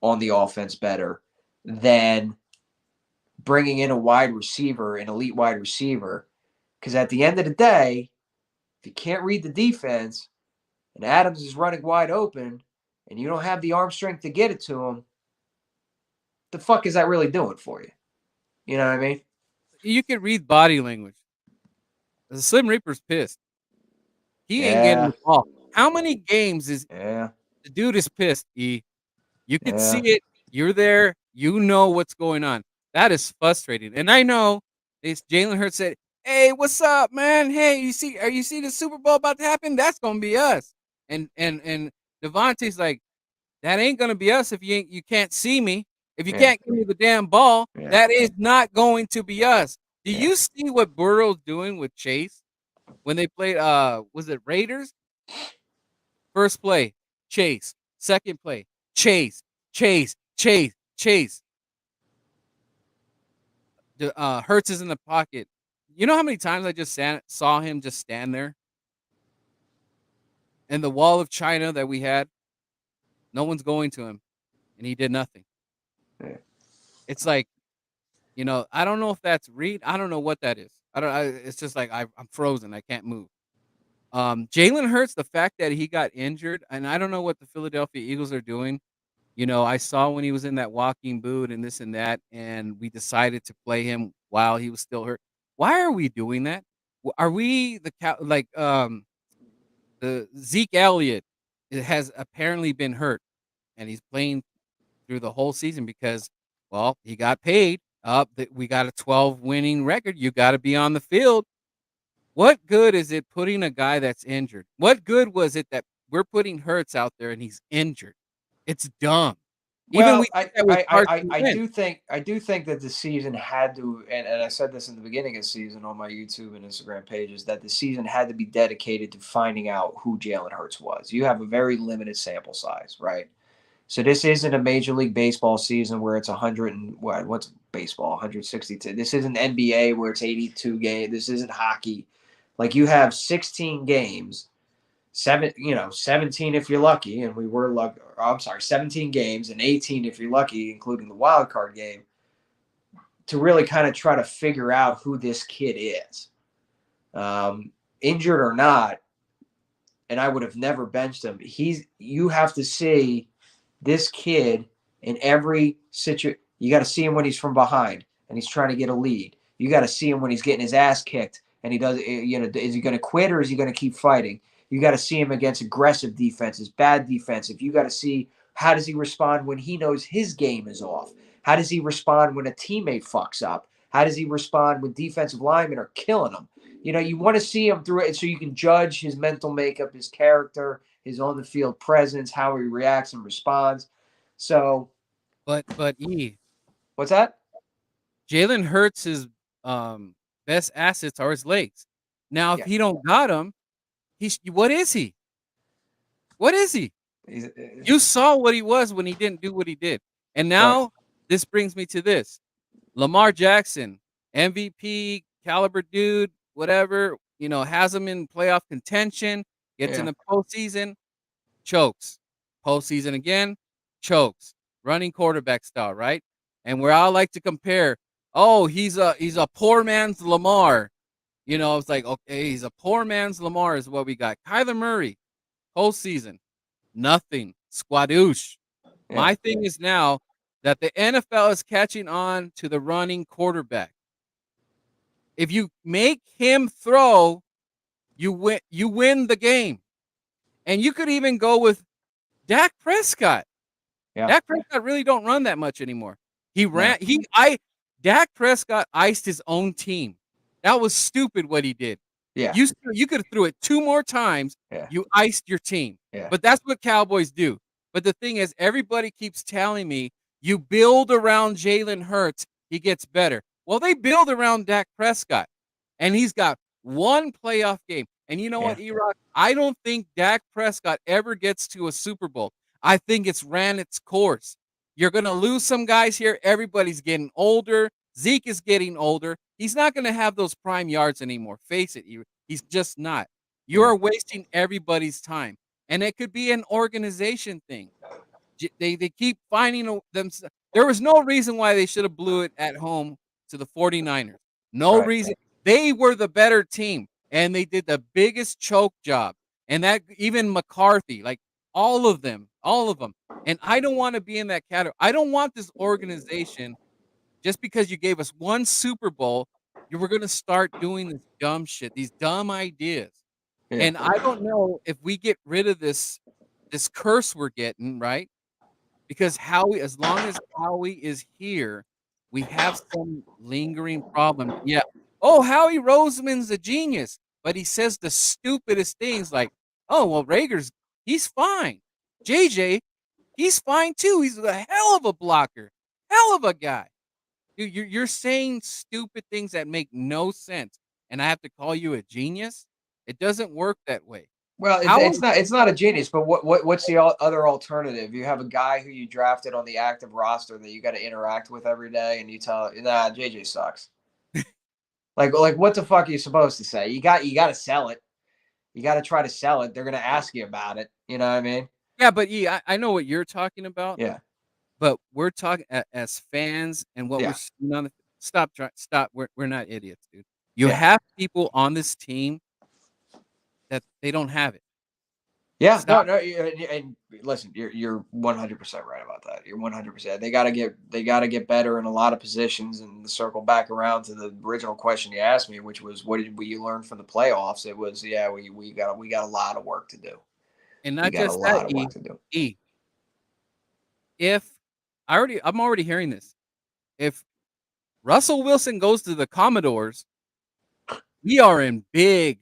on the offense better than bringing in a wide receiver, an elite wide receiver, because at the end of the day, if you can't read the defense and Adams is running wide open and you don't have the arm strength to get it to him, the fuck is that really doing for you? You know what I mean? You can read body language. The Slim Reaper's pissed. He ain't getting Yeah, the ball. How many games is yeah, the dude is pissed? You could see yeah, it. You're there. You know what's going on. That is frustrating. And I know this Jalen Hurts said, "Hey, what's up, man? Hey, are you see the Super Bowl about to happen? That's gonna be us." And Devontae's like, "That ain't gonna be us if you can't see me. If you yeah, can't give me the damn ball, yeah, that is not going to be us." Do yeah. you see what Burrow's doing with Chase when they played? Was it Raiders? First play, Chase. Second play, Chase, Chase, Chase, Chase. Hurts is in the pocket. You know how many times I just saw him just stand there? And the wall of China that we had, no one's going to him, and he did nothing. Yeah. It's like, I don't know if that's read. I don't know what that is. It's just like I'm frozen. I can't move. Jalen Hurts, the fact that he got injured, and I don't know what the Philadelphia Eagles are doing. I saw when he was in that walking boot and this and that, and we decided to play him while he was still hurt. Why are we doing that? Are we the Zeke Elliott has apparently been hurt, and he's playing through the whole season because, well, he got paid. We got a 12 winning record. You got to be on the field. What good is it putting a guy that's injured? What good was it that we're putting Hurts out there and he's injured? It's dumb. Even we Well, did that with Carson I Wentz. do think that the season had to, and I said this in the beginning of the season on my YouTube and Instagram pages, that the season had to be dedicated to finding out who Jalen Hurts was. You have a very limited sample size, right? So this isn't a Major League Baseball season where it's 100 and what's baseball 162. This isn't NBA where it's 82 games. This isn't hockey. Like you have 16 games, 17 if you're lucky, and we were lucky. I'm sorry, 17 games and 18 if you're lucky, including the wild card game, to really kind of try to figure out who this kid is, injured or not. And I would have never benched him. You have to see this kid in every situation. You got to see him when he's from behind and he's trying to get a lead. You got to see him when he's getting his ass kicked and he does. Is he going to quit or is he going to keep fighting? You got to see him against aggressive defenses, bad defensive. You got to see how does he respond when he knows his game is off. How does he respond when a teammate fucks up? How does he respond when defensive linemen are killing him? You want to see him through it so you can judge his mental makeup, his character, his on the field presence, how he reacts and responds. So, But what's that? Jalen Hurts' best assets are his legs. Now, if Yeah, he don't got him, what is he? What is he? he's, You saw what he was when he didn't do what he did. And right. now this brings me to this. Lamar Jackson, MVP caliber dude, whatever, has him in playoff contention, gets in Yeah, the postseason, chokes. Postseason again, chokes. Running quarterback style, right? And where I like to compare, oh, he's a poor man's Lamar. It's like, okay, he's a poor man's Lamar is what we got. Kyler Murray, postseason, nothing. Squadoosh. yeah, My thing is now that the NFL is catching on to the running quarterback. If you make him throw, you win the game. And you could even go with Dak Prescott. yeah. Dak Prescott really don't run that much anymore. No, Dak Prescott iced his own team. That was stupid what he did. yeah, You could have threw it 2 more times. yeah, You iced your team. yeah, But that's what Cowboys do. But the thing is, everybody keeps telling me you build around Jalen Hurts, he gets better. Well, they build around Dak Prescott, and he's got one playoff game. And you know yeah, what, Erock? I don't think Dak Prescott ever gets to a Super Bowl. I think it's ran its course. You're going to lose some guys here. Everybody's getting older. Zeke is getting older. He's not going to have those prime yards anymore. Face it, he's just not. You yeah, are wasting everybody's time. And it could be an organization thing. They keep finding them. There was no reason why they should have blew it at home to the 49ers. No Right. reason. They were the better team, and they did the biggest choke job. And that even McCarthy, like all of them. And I don't want to be in that category. I don't want this organization just because you gave us one Super Bowl, you were going to start doing this dumb shit, these dumb ideas. Yeah. And I don't know if we get rid of this curse we're getting, right? Because Howie, as long as Howie is here, we have some lingering problems. Yeah. Oh, Howie Roseman's a genius, but he says the stupidest things like, "Oh, well, he's fine. JJ, he's fine too. He's a hell of a blocker, hell of a guy." Dude, you're saying stupid things that make no sense, and I have to call you a genius? It doesn't work that way. Well, Howie it's not a genius, but what's the other alternative? You have a guy who you drafted on the active roster that you got to interact with every day, and you tell, nah, JJ sucks. like what the fuck are you supposed to say? You got to sell it. You got to try to sell it. They're gonna ask you about it. You know what I mean? Yeah, but I know what you're talking about, Yeah, but we're talking as fans and what we're yeah, seeing on the stop. We're not idiots, dude. You yeah. have people on this team that they don't have it. Yeah, no, Stop. no, and listen, you're 100% right about that. You're 100%. They got to get better in a lot of positions, and to circle back around to the original question you asked me, which was, what did we learn from the playoffs? It was, yeah, we got a lot of work to do. And We not got a just that, lot of work to do. if I'm already hearing this. If Russell Wilson goes to the Commodores, we are in big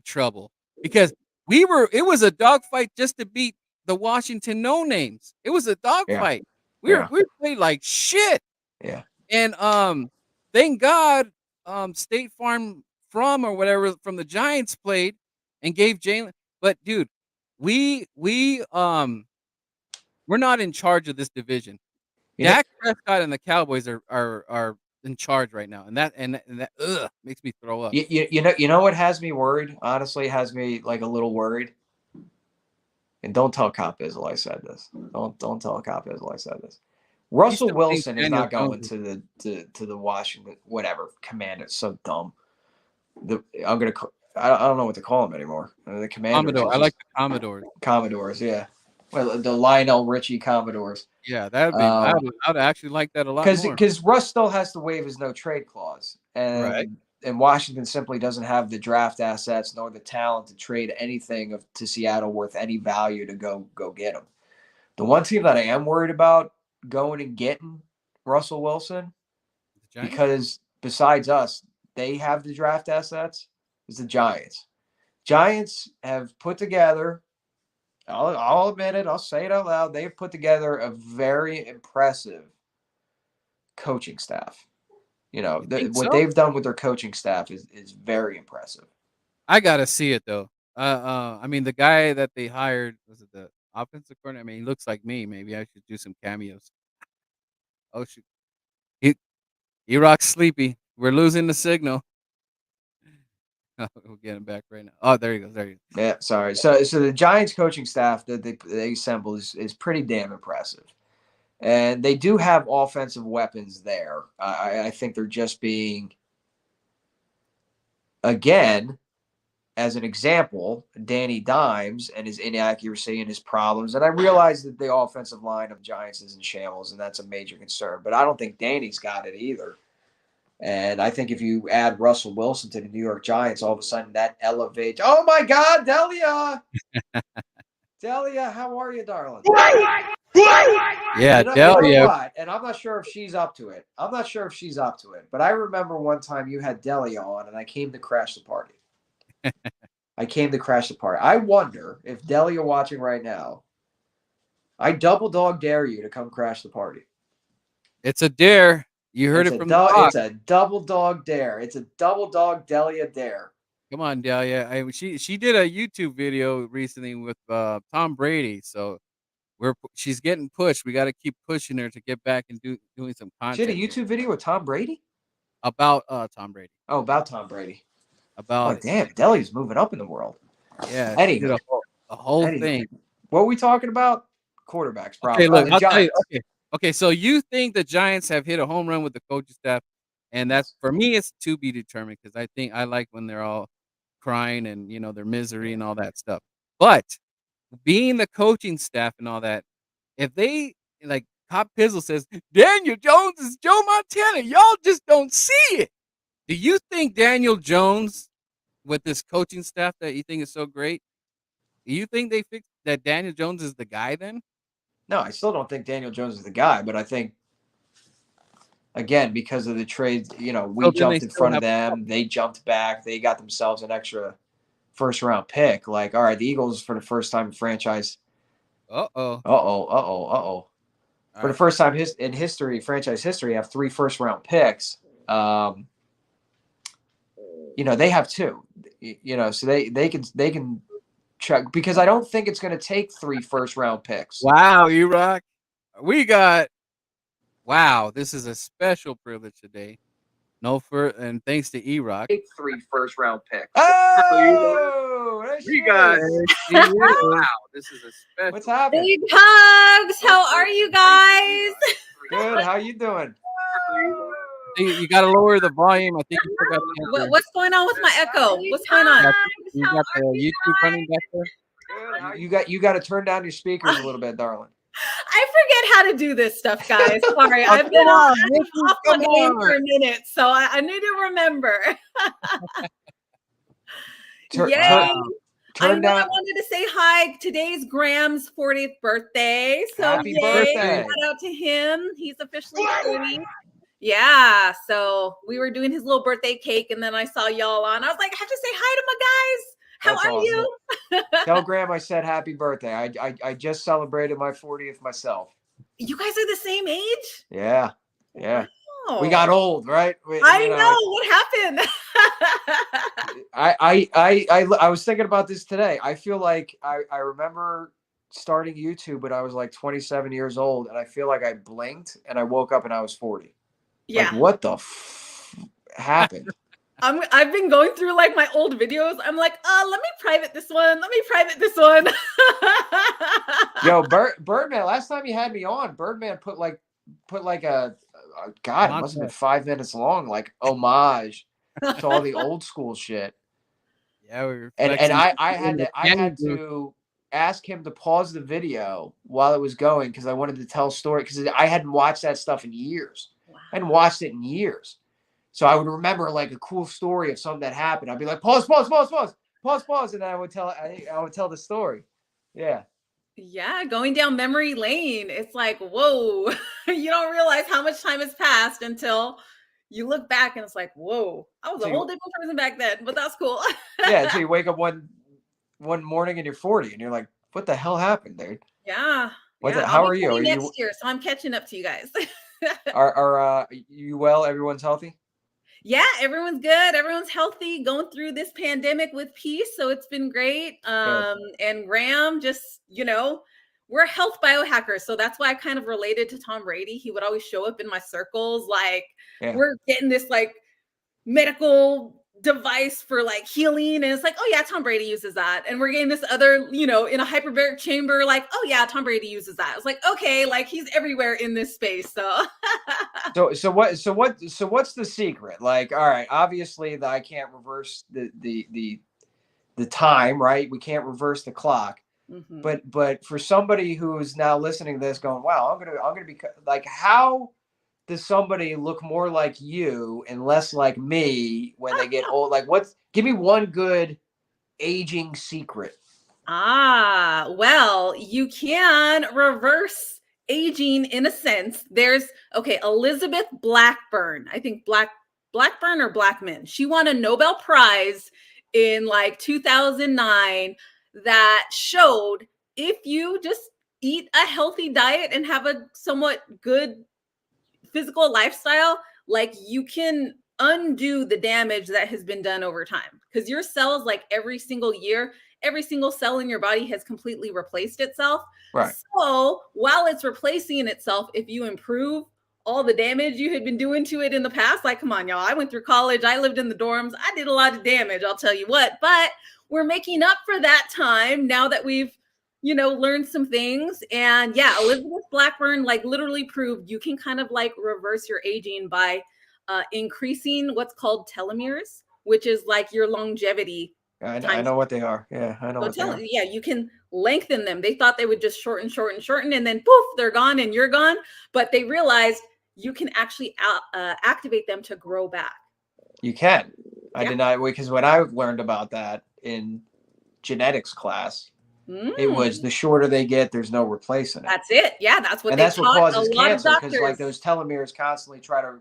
trouble because it was a dogfight just to beat the Washington no names. It was a Yeah, dogfight. yeah, We played like shit. yeah. And thank God State Farm or whatever from the Giants played and gave Jalen. But dude, we're not in charge of this division. You know, Dak Prescott and the Cowboys are in charge right now, and that makes me throw up. you know what has me worried? Honestly, has me like a little worried. And don't tell Cop Bizzle I said this. Don't tell Cop Bizzle I said this. He Russell still thinks Wilson is Daniel not going Jones to the Washington whatever Commanders. So dumb. I don't know what to call them anymore. The Commanders. Commodore. Is I like just the Commodores. Commodores. Yeah. Well, the Lionel Richie Commodores. Yeah, I'd actually like that a lot more. Because Russ still has to waive his no trade clause, Right. and Washington simply doesn't have the draft assets nor the talent to trade anything to Seattle worth any value to go get him. The one team that I am worried about going and getting Russell Wilson, The Giants? because besides us, they have the draft assets, is the Giants. Giants have put together, I'll admit it, I'll say it out loud, they've put together a very impressive coaching staff. You think What so? they've done with their coaching staff is very impressive. I gotta see it though. I mean, the guy that they hired, was it the offensive coordinator? I mean, he looks like me. Maybe I should do some cameos. Oh shoot, he Erock's sleepy. We're losing the signal. We'll get him back right now. Oh, there he goes. There he goes. Yeah, sorry. So the Giants coaching staff that they assembled is pretty damn impressive. And they do have offensive weapons there. I think they're just being, again, as an example, Danny Dimes and his inaccuracy and his problems. And I realize that the offensive line of Giants is in shambles, and that's a major concern. But I don't think Danny's got it either. And I think if you add Russell Wilson to the New York Giants, all of a sudden that elevates. Oh, my God, Delia. Delia, how are you, darling? Yeah, You know Delia. what? And I'm not sure if she's up to it. But I remember one time you had Delia on, and I came to crash the party. I wonder if Delia watching right now, I double dog dare you to come crash the party. It's a dare. You heard it from the rock. It's a double dog dare. It's a double dog Delia dare. Come on, Delia. She did a YouTube video recently with Tom Brady, so she's getting pushed. We got to keep pushing her to get back and doing some She had content a YouTube video with Tom Brady? about Tom Brady. Oh, about Tom Brady. About Oh, damn. Delia's moving up in the world. yeah. She did Anyway. a whole Anyway. thing. What are we talking about? Quarterbacks, probably. Okay, look, The I'll tell you. Giants. Okay, Okay, so you think the Giants have hit a home run with the coaching staff, and that's for me, it's to be determined because I think I like when they're all crying and their misery and all that stuff. But being the coaching staff and all that, if they like Cop Pizzle says Daniel Jones is Joe Montana, y'all just don't see it. Do you think Daniel Jones with this coaching staff that you think is so great? Do you think they fixed that Daniel Jones is the guy then? No, I still don't think Daniel Jones is the guy, but I think again because of the trades, we So then they jumped in still front of have a them. They jumped back. They got themselves an extra first round pick. Like, all right, the Eagles for the first time in franchise. Uh-oh. For the first time in history, franchise history, have 3 first round picks. They have 2. So they can check because I don't think it's going to take 3 first round picks. Wow, Erock. Wow, this is a special privilege today. And thanks to Erock. 3 first round picks. Oh, wow, this is a special. What's happening? Big hugs. How are you guys? Good. How you doing? You got to lower the volume. I think you forgot to What's going on with my echo? What's going on? You got the YouTube running back there? You got to turn down your speakers a little bit, darling. I forget how to do this stuff, guys. Sorry, I've been off my game for a minute, so I need to remember. Yay! Turn down. I wanted to say hi. Today's Graham's 40th birthday, so happy birthday! Shout out to him. He's officially 40. Yeah, so we were doing his little birthday cake, and then I saw y'all on. I was like, I have to say hi to my guys. How are you? Tell Graham I said happy birthday. I just celebrated my 40th myself. You guys are the same age? Yeah. Wow. We got old, right? I know. What happened? I was thinking about this today. I feel like I remember starting YouTube when I was like 27 years old, and I feel like I blinked and I woke up and I was 40. Yeah. Like, what the happened? I've been going through like my old videos. I'm like, let me private this one. Yo, Birdman, last time you had me on, Birdman put like a God, it must have been 5 minutes long, like homage to all the old school shit. Yeah, we were and I had to ask him to pause the video while it was going because I wanted to tell a story because I hadn't watched that stuff in years. Wow. I hadn't watched it in years. So I would remember like a cool story of something that happened. I'd be like, pause, and then I would tell the story. Yeah. Yeah, going down memory lane. It's like, whoa, you don't realize how much time has passed until you look back and it's like, whoa, I was a whole different person back then, but that's cool. Yeah, until you wake up one morning and you're 40 and you're like, what the hell happened, dude? Yeah. How are you? Next year, so I'm catching up to you guys. Are you well? Everyone's healthy? Yeah, everyone's good. Everyone's healthy, going through this pandemic with peace. So it's been great. And Graham, just, we're health biohackers. So that's why I kind of related to Tom Brady. He would always show up in my circles. Like, we're getting this like medical device for like healing. And it's like, oh yeah, Tom Brady uses that. And we're getting this other, in a hyperbaric chamber, like, oh yeah, Tom Brady uses that. It's like, okay, like he's everywhere in this space. So So what's the secret? Like, all right, obviously I can't reverse the time, right? We can't reverse the clock. Mm-hmm. But for somebody who is now listening to this going, wow, I'm gonna be like, how does somebody look more like you and less like me when they get old? Like, give me one good aging secret. Well, you can reverse aging in a sense. There's Elizabeth Blackburn. I think Blackburn or Blackman. She won a Nobel Prize in like 2009 that showed if you just eat a healthy diet and have a somewhat good physical lifestyle, like you can undo the damage that has been done over time. Because your cells, like every single year, every single cell in your body has completely replaced itself. Right. So while it's replacing itself, if you improve all the damage you had been doing to it in the past, like, come on, y'all, I went through college, I lived in the dorms, I did a lot of damage, I'll tell you what, but we're making up for that time now that we've learn some things. And yeah, Elizabeth Blackburn like literally proved you can kind of like reverse your aging by increasing what's called telomeres, which is like your longevity. I know what they are. Yeah, I know what they are. Yeah, you can lengthen them. They thought they would just shorten, and then poof, they're gone and you're gone. But they realized you can actually activate them to grow back. You can. I Yeah. did not, because when I learned about that in genetics class, it was the shorter they get, there's no replacing it. That's it. Yeah, that's what and they that's what taught causes a lot cancer, of because like doctors. those telomeres constantly try to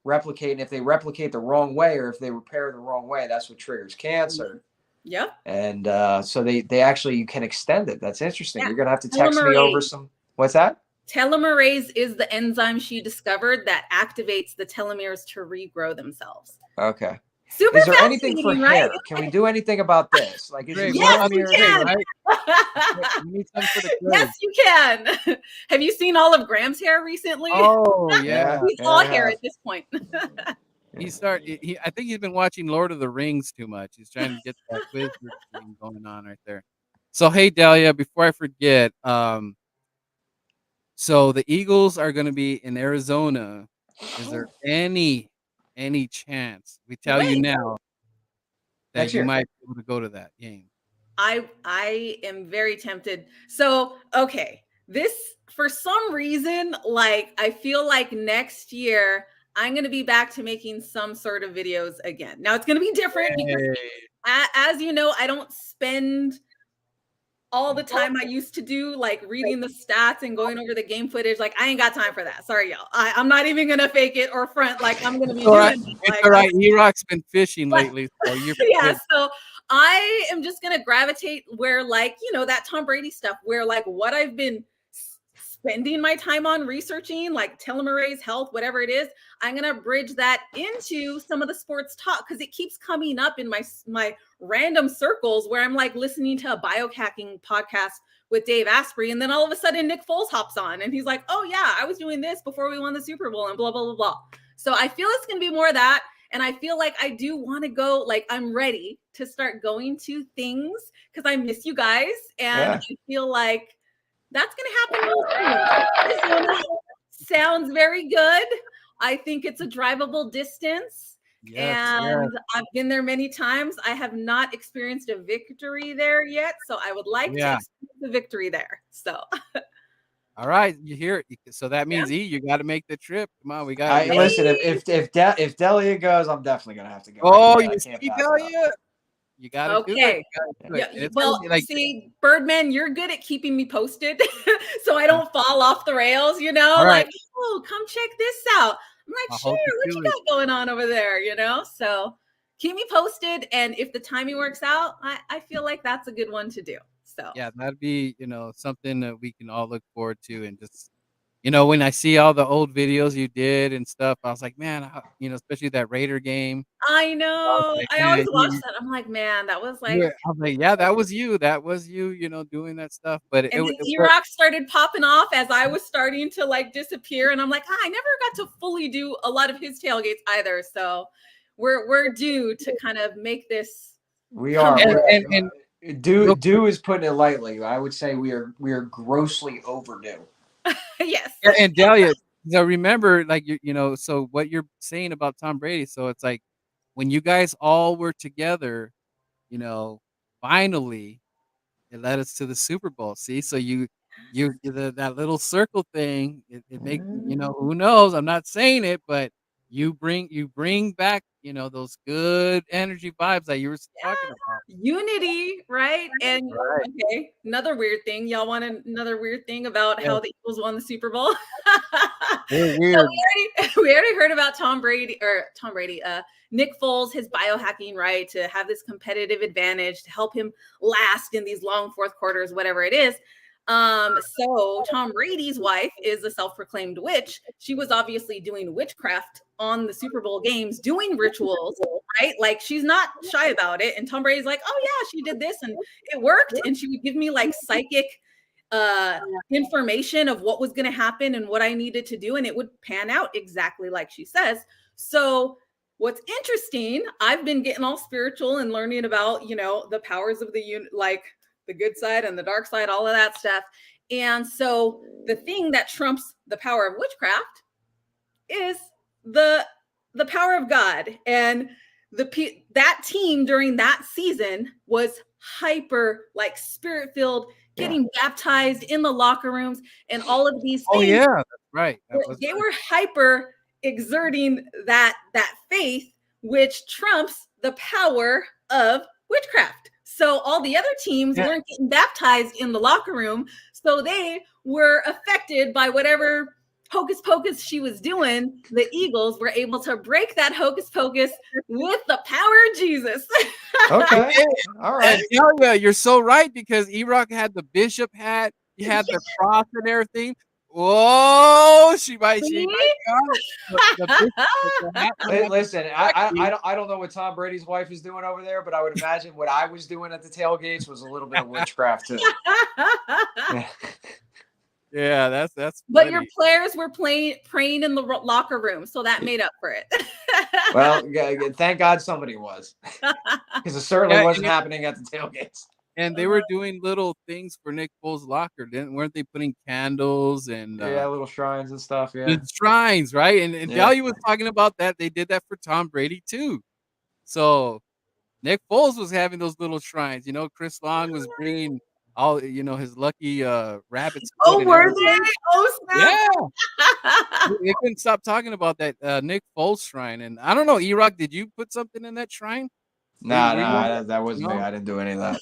replicate, and if they replicate the wrong way or if they repair the wrong way, that's what triggers cancer. Yep. And so they actually, you can extend it. That's interesting. Yeah. You're gonna have to text me over some. What's that? Telomerase is the enzyme she discovered that activates the telomeres to regrow themselves. Okay. Super Is there anything for fascinating, hair? right? Can we do anything about this? Like, is Great. it Yes, we telomeres can. or- Right? We need some for the Yes, you can. Have you seen all of Graham's hair recently? Oh yeah. He's all hair at this point. I think he's been watching Lord of the Rings too much. He's trying to get that wizard thing going on right there. So hey Dahlia, before I forget, so the Eagles are going to be in Arizona. Is there any chance we tell you now that Next you year. might be able to go to that game? I am very tempted. So, okay, this for some reason, like I feel like next year I'm going to be back to making some sort of videos again. Now it's going to be different because as you know, I don't spend all the time I used to do, like reading the stats and going over the game footage. Like I ain't got time for that. Sorry, y'all. I'm not even gonna fake it or front. Like I'm gonna be doing it. It's Like, all right. Erock's been fishing lately, so you're yeah. good. So I am just gonna gravitate where, like, that Tom Brady stuff, where like what I've been spending my time on researching, like telomerase, health, whatever it is. I'm gonna bridge that into some of the sports talk because it keeps coming up in my random circles where I'm like listening to a biohacking podcast with Dave Asprey, and then all of a sudden Nick Foles hops on and he's like, "Oh yeah, I was doing this before we won the Super Bowl," and blah blah blah blah. So I feel it's gonna be more of that, and I feel like I do want to go. Like I'm ready to start going to things because I miss you guys, and I feel like that's gonna happen real soon. Arizona sounds very good. I think it's a drivable distance. And I've been there many times. I have not experienced a victory there yet. So I would like to experience the victory there. So all right, you hear it. So that means you got to make the trip. Come on, we got. Listen, if Delia goes, I'm definitely gonna have to go. Oh, you see Delia? You got to do it. Yeah, well, see, Birdman, you're good at keeping me posted, so I don't fall off the rails. Like, oh, come check this out. I'm like, sure, what you got going on over there? So keep me posted, and if the timing works out, I feel like that's a good one to do. So yeah, that'd be something that we can all look forward to, and just when I see all the old videos you did and stuff, I was like, man, especially that Raider game. I know. I always watch that. I'm like, man, that was like. Yeah, I was like, yeah, that was you. That was you. Doing that stuff. But Erock started popping off as I was starting to like disappear, and I'm like, I never got to fully do a lot of his tailgates either. So we're due to kind of make this. We are. And due is putting it lightly. I would say we are grossly overdue. Yes. And Delia, so remember, like so what you're saying about Tom Brady. So it's like when you guys all were together, finally it led us to the Super Bowl. See, so that little circle thing, it make who knows? I'm not saying it, but you bring back those good energy vibes that you were talking about. Unity, right? And okay, another weird thing. Y'all want another weird thing about how the Eagles won the Super Bowl? They're weird. So we already heard about Nick Foles, his biohacking, right, to have this competitive advantage to help him last in these long fourth quarters, whatever it is. So Tom Brady's wife is a self-proclaimed witch. She was obviously doing witchcraft on the Super Bowl games, doing rituals, right? Like she's not shy about it. And Tom Brady's like, oh yeah, she did this and it worked. And she would give me like psychic information of what was going to happen and what I needed to do. And it would pan out exactly like she says. So what's interesting, I've been getting all spiritual and learning about, the powers of the the good side and the dark side, all of that stuff. And so the thing that trumps the power of witchcraft is the power of God. And that team during that season was hyper, like spirit filled, getting baptized in the locker rooms and all of these things. Oh yeah, that's right. They were hyper exerting that faith, which trumps the power of witchcraft. So all the other teams weren't getting baptized in the locker room, so they were affected by whatever hocus pocus she was doing. The Eagles were able to break that hocus pocus with the power of Jesus. Okay. All right. Yeah, you're so right, because Erock had the bishop hat, he had the cross and everything. Whoa, she might got it. The bishop with the hat on Hey, the listen, I don't know what Tom Brady's wife is doing over there, but I would imagine what I was doing at the tailgates was a little bit of witchcraft too. Yeah, that's But your funny. players were praying in the locker room, so that made up for it. Well, thank God somebody was, because it certainly wasn't and, happening at the tailgates. and they were doing little things for Nick Foles' locker, weren't they? Putting candles and Little shrines and stuff. Yeah, the shrines, right? And Yeah. Dahlia was talking about that. They did that for Tom Brady too. So Nick Foles was having those little shrines. You know, Chris Long was bringing all, his lucky rabbits. Oh, were they? Oh, snap. Yeah. They couldn't stop talking about that Nick Foles shrine. And I don't know, Erock, did you put something in that shrine? Nah, that wasn't me. I didn't do any of that.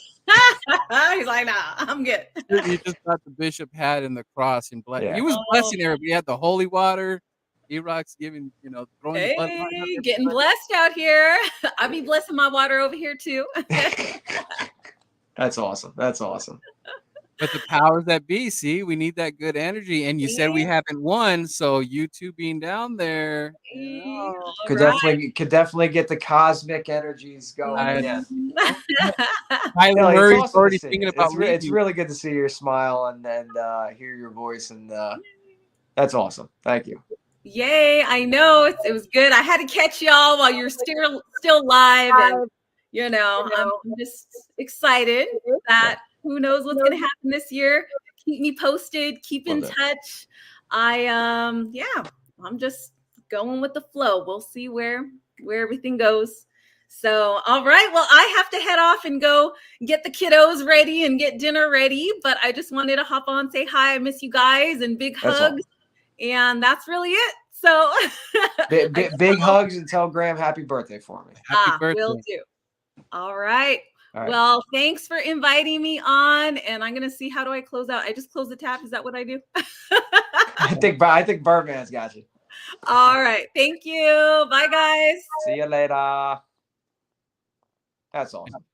He's like, nah, I'm good. He just got the bishop hat and the cross and blood. Yeah. He was blessing everybody. He had the holy water. Erock's giving, throwing the blood. Hey, getting blessed out here. I'll be blessing my water over here too. That's awesome. That's awesome. But the powers that be, see, we need that good energy. And you said we haven't won, so you two being down there, Could definitely get the cosmic energies going. Yeah. Tyler Murray's awesome already thinking about it's really good to see your smile and hear your voice, and that's awesome. Thank you. Yay! I know it was good. I had to catch y'all while you're still live, and I'm just excited that who knows what's going to happen this year. Keep me posted. Keep in touch. I'm just going with the flow. We'll see where everything goes. So, all right. Well, I have to head off and go get the kiddos ready and get dinner ready. But I just wanted to hop on, say hi. I miss you guys, and big hugs. And that's really it. So big hugs, and tell Graham happy birthday for me. Happy birthday. Will do. All right. Well, thanks for inviting me on. And I'm going to see, how do I close out? I just close the tap. Is that what I do? I think Birdman's got you. All right. Thank you. Bye, guys. See you later. That's awesome.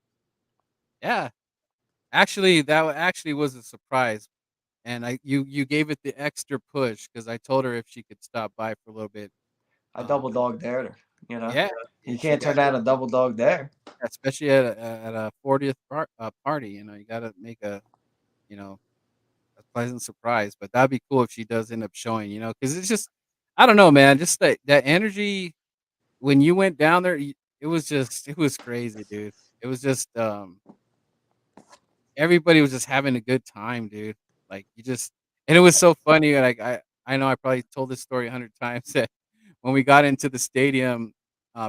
Yeah. Actually, that was a surprise. And you gave it the extra push, because I told her if she could stop by for a little bit. I double dog dared her. Yeah, you can't turn down a double dog dare, especially at a 40th party. You got to make a pleasant surprise. But that'd be cool if she does end up showing. Because it's just, I don't know, man. Just that energy when you went down there, it was crazy, dude. It was just everybody was just having a good time, dude. Like, and it was so funny. Like, I know I probably told this story 100 times, that when we got into the stadium,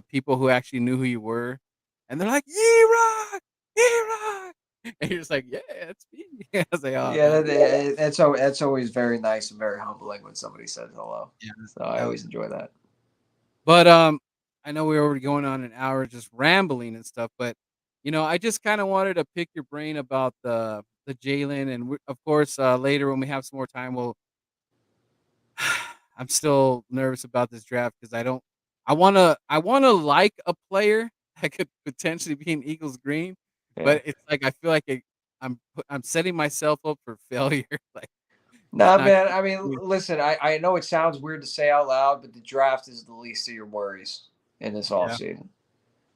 people who actually knew who you were, and they're like, Erock, and you're just like, yeah, it's me. I was like, oh, yeah, that's always very nice and very humbling when somebody says hello. Yeah, so I always enjoy that. But I know we're already going on an hour just rambling and stuff, but I just kind of wanted to pick your brain about the Jalen, and of course later when we have some more time, I'm still nervous about this draft, because I want to like a player that could potentially be an Eagles green, but it's like I feel like I'm setting myself up for failure. Like, nah, man. I mean, listen, I know it sounds weird to say out loud, but the draft is the least of your worries in this offseason.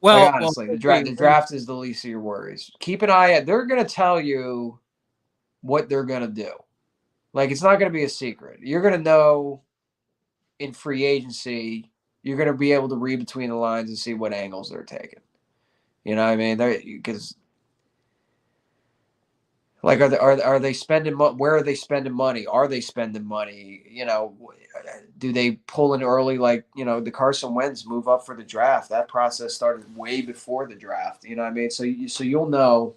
Well, honestly, the draft is the least of your worries. Keep an eye out. They're going to tell you what they're going to do. Like, it's not going to be a secret. You're going to know in free agency. You're going to be able to read between the lines and see what angles they're taking. You know what I mean? Because Like, are they spending where are they spending money? Are they spending money? Do they pull in early? Like, the Carson Wentz move up for the draft. That process started way before the draft. You know what I mean? So you'll know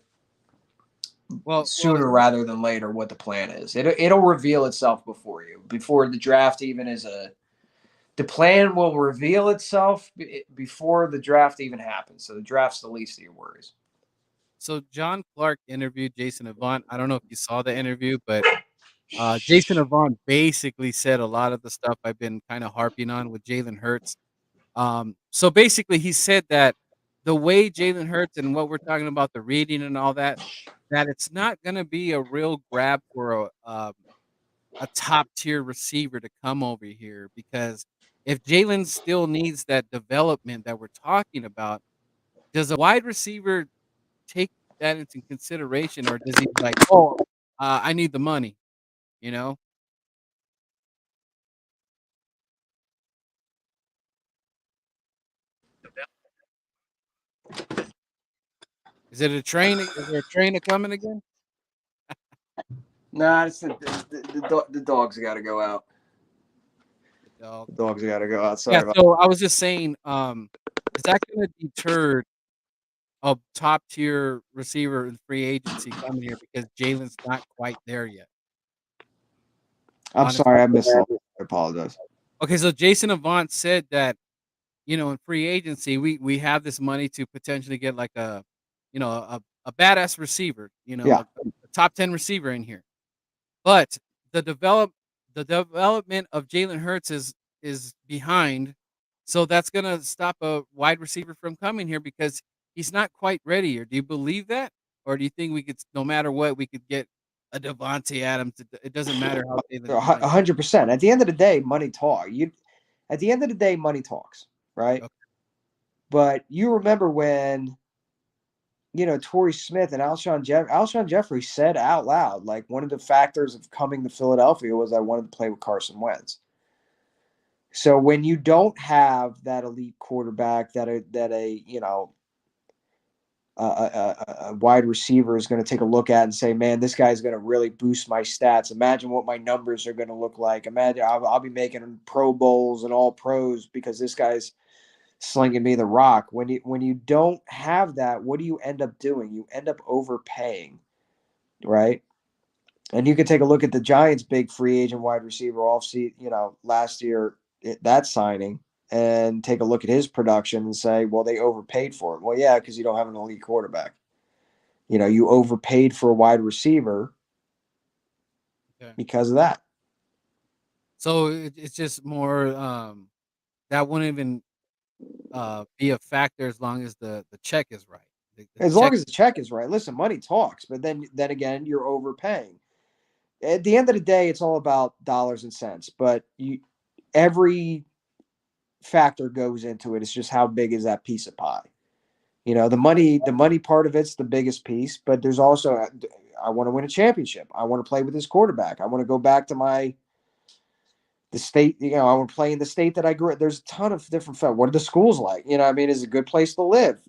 Well, sooner rather than later what the plan is. It'll reveal itself before the draft even is a. The plan will reveal itself before the draft even happens. So the draft's the least of your worries. so John Clark interviewed Jason Avant. I don't know if you saw the interview, but Jason Avant basically said a lot of the stuff I've been kind of harping on with Jalen Hurts. So basically, he said that the way Jalen Hurts and what we're talking about, the reading and all that, that it's not going to be a real grab for a top tier receiver to come over here because if Jalen still needs that development that we're talking about, does a wide receiver take that into consideration, or does he be like, oh, I need the money, you know? Is it a train? Is there a train coming again? Nah, it's the dogs got to go out. The dog. The dogs got to go out. Yeah, Sorry about. so I was just saying, is that going to deter a top tier receiver in free agency coming here because Jalen's not quite there yet? I'm Honestly. sorry, I missed all. I apologize. Okay, so Jason Avant said that in free agency we have this money to potentially get like a badass receiver, Yeah. a top 10 receiver in here. But the development of Jalen Hurts is behind, so that's gonna stop a wide receiver from coming here because he's not quite ready. Or do you believe that, or do you think we could, no matter what, we could get a Devontae Adams? It doesn't matter how Jalen. 100%. At the end of the day, money talks. At the end of the day, money talks, right? Okay. But you remember when Torrey Smith and Alshon Jeffrey said out loud, like, one of the factors of coming to Philadelphia was I wanted to play with Carson Wentz. So when you don't have that elite quarterback, a wide receiver is going to take a look at and say, man, this guy's going to really boost my stats. Imagine what my numbers are going to look like. Imagine I'll be making Pro Bowls and all pros because this guy's slinging me the rock. When you don't have that, what do you end up doing? You end up overpaying, right? And you can take a look at the Giants' big free agent wide receiver last year, that signing, and take a look at his production and say, well, they overpaid for it. Well, yeah, because you don't have an elite quarterback. You overpaid for a wide receiver because of that. So it's just more that wouldn't even be a factor as long as the check is right. As long as the check is right. Listen, money talks, but then again, you're overpaying. At the end of the day, it's all about dollars and cents. But every factor goes into it. It's just how big is that piece of pie. The money part of it's the biggest piece, but there's also, I want to win a championship. I want to play with this quarterback. I want to go back to the state. I want to play in the state that I grew up. There's a ton of different. What are the schools like? I mean, is it a good place to live?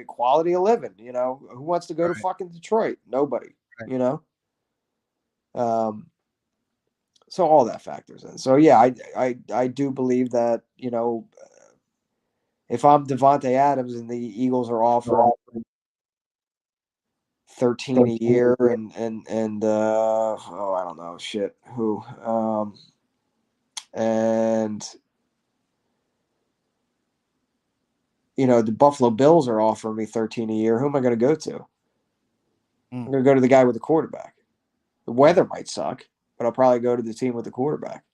Quality of living. Who wants to go to fucking Detroit? Nobody. Right. So all that factors in. So yeah, I do believe that if I'm Devontae Adams and the Eagles are offering 13 a year and I don't know shit who and the Buffalo Bills are offering me 13 a year, who am I going to go to? I'm going to go to the guy with the quarterback. The weather might suck, but I'll probably go to the team with the quarterback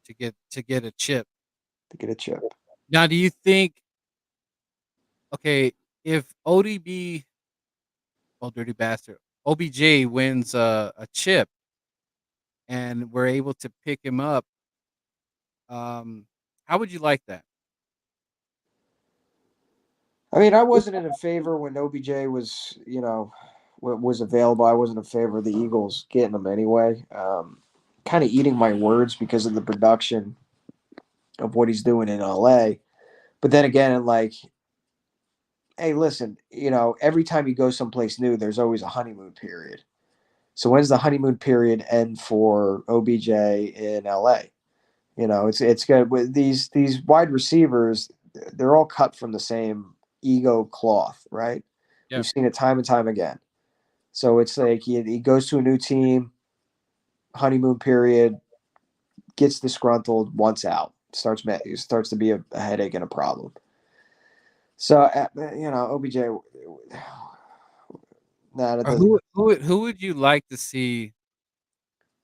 to get a chip. Now, do you think? Okay, if ODB, oh dirty bastard, OBJ wins a chip, and we're able to pick him up, how would you like that? I mean, I wasn't in favor when OBJ was available. I wasn't in favor of the Eagles getting him anyway. Kind of eating my words because of the production of what he's doing in LA. But then again, like, hey, listen, every time you go someplace new, there's always a honeymoon period. So when's the honeymoon period end for OBJ in LA? It's good with these wide receivers. They're all cut from the same ego cloth, right? Yeah. We've seen it time and time again. So it's like he goes to a new team, honeymoon period, gets disgruntled, wants out, starts to be a headache and a problem. So OBJ. Nah, that Or doesn't. who would you like to see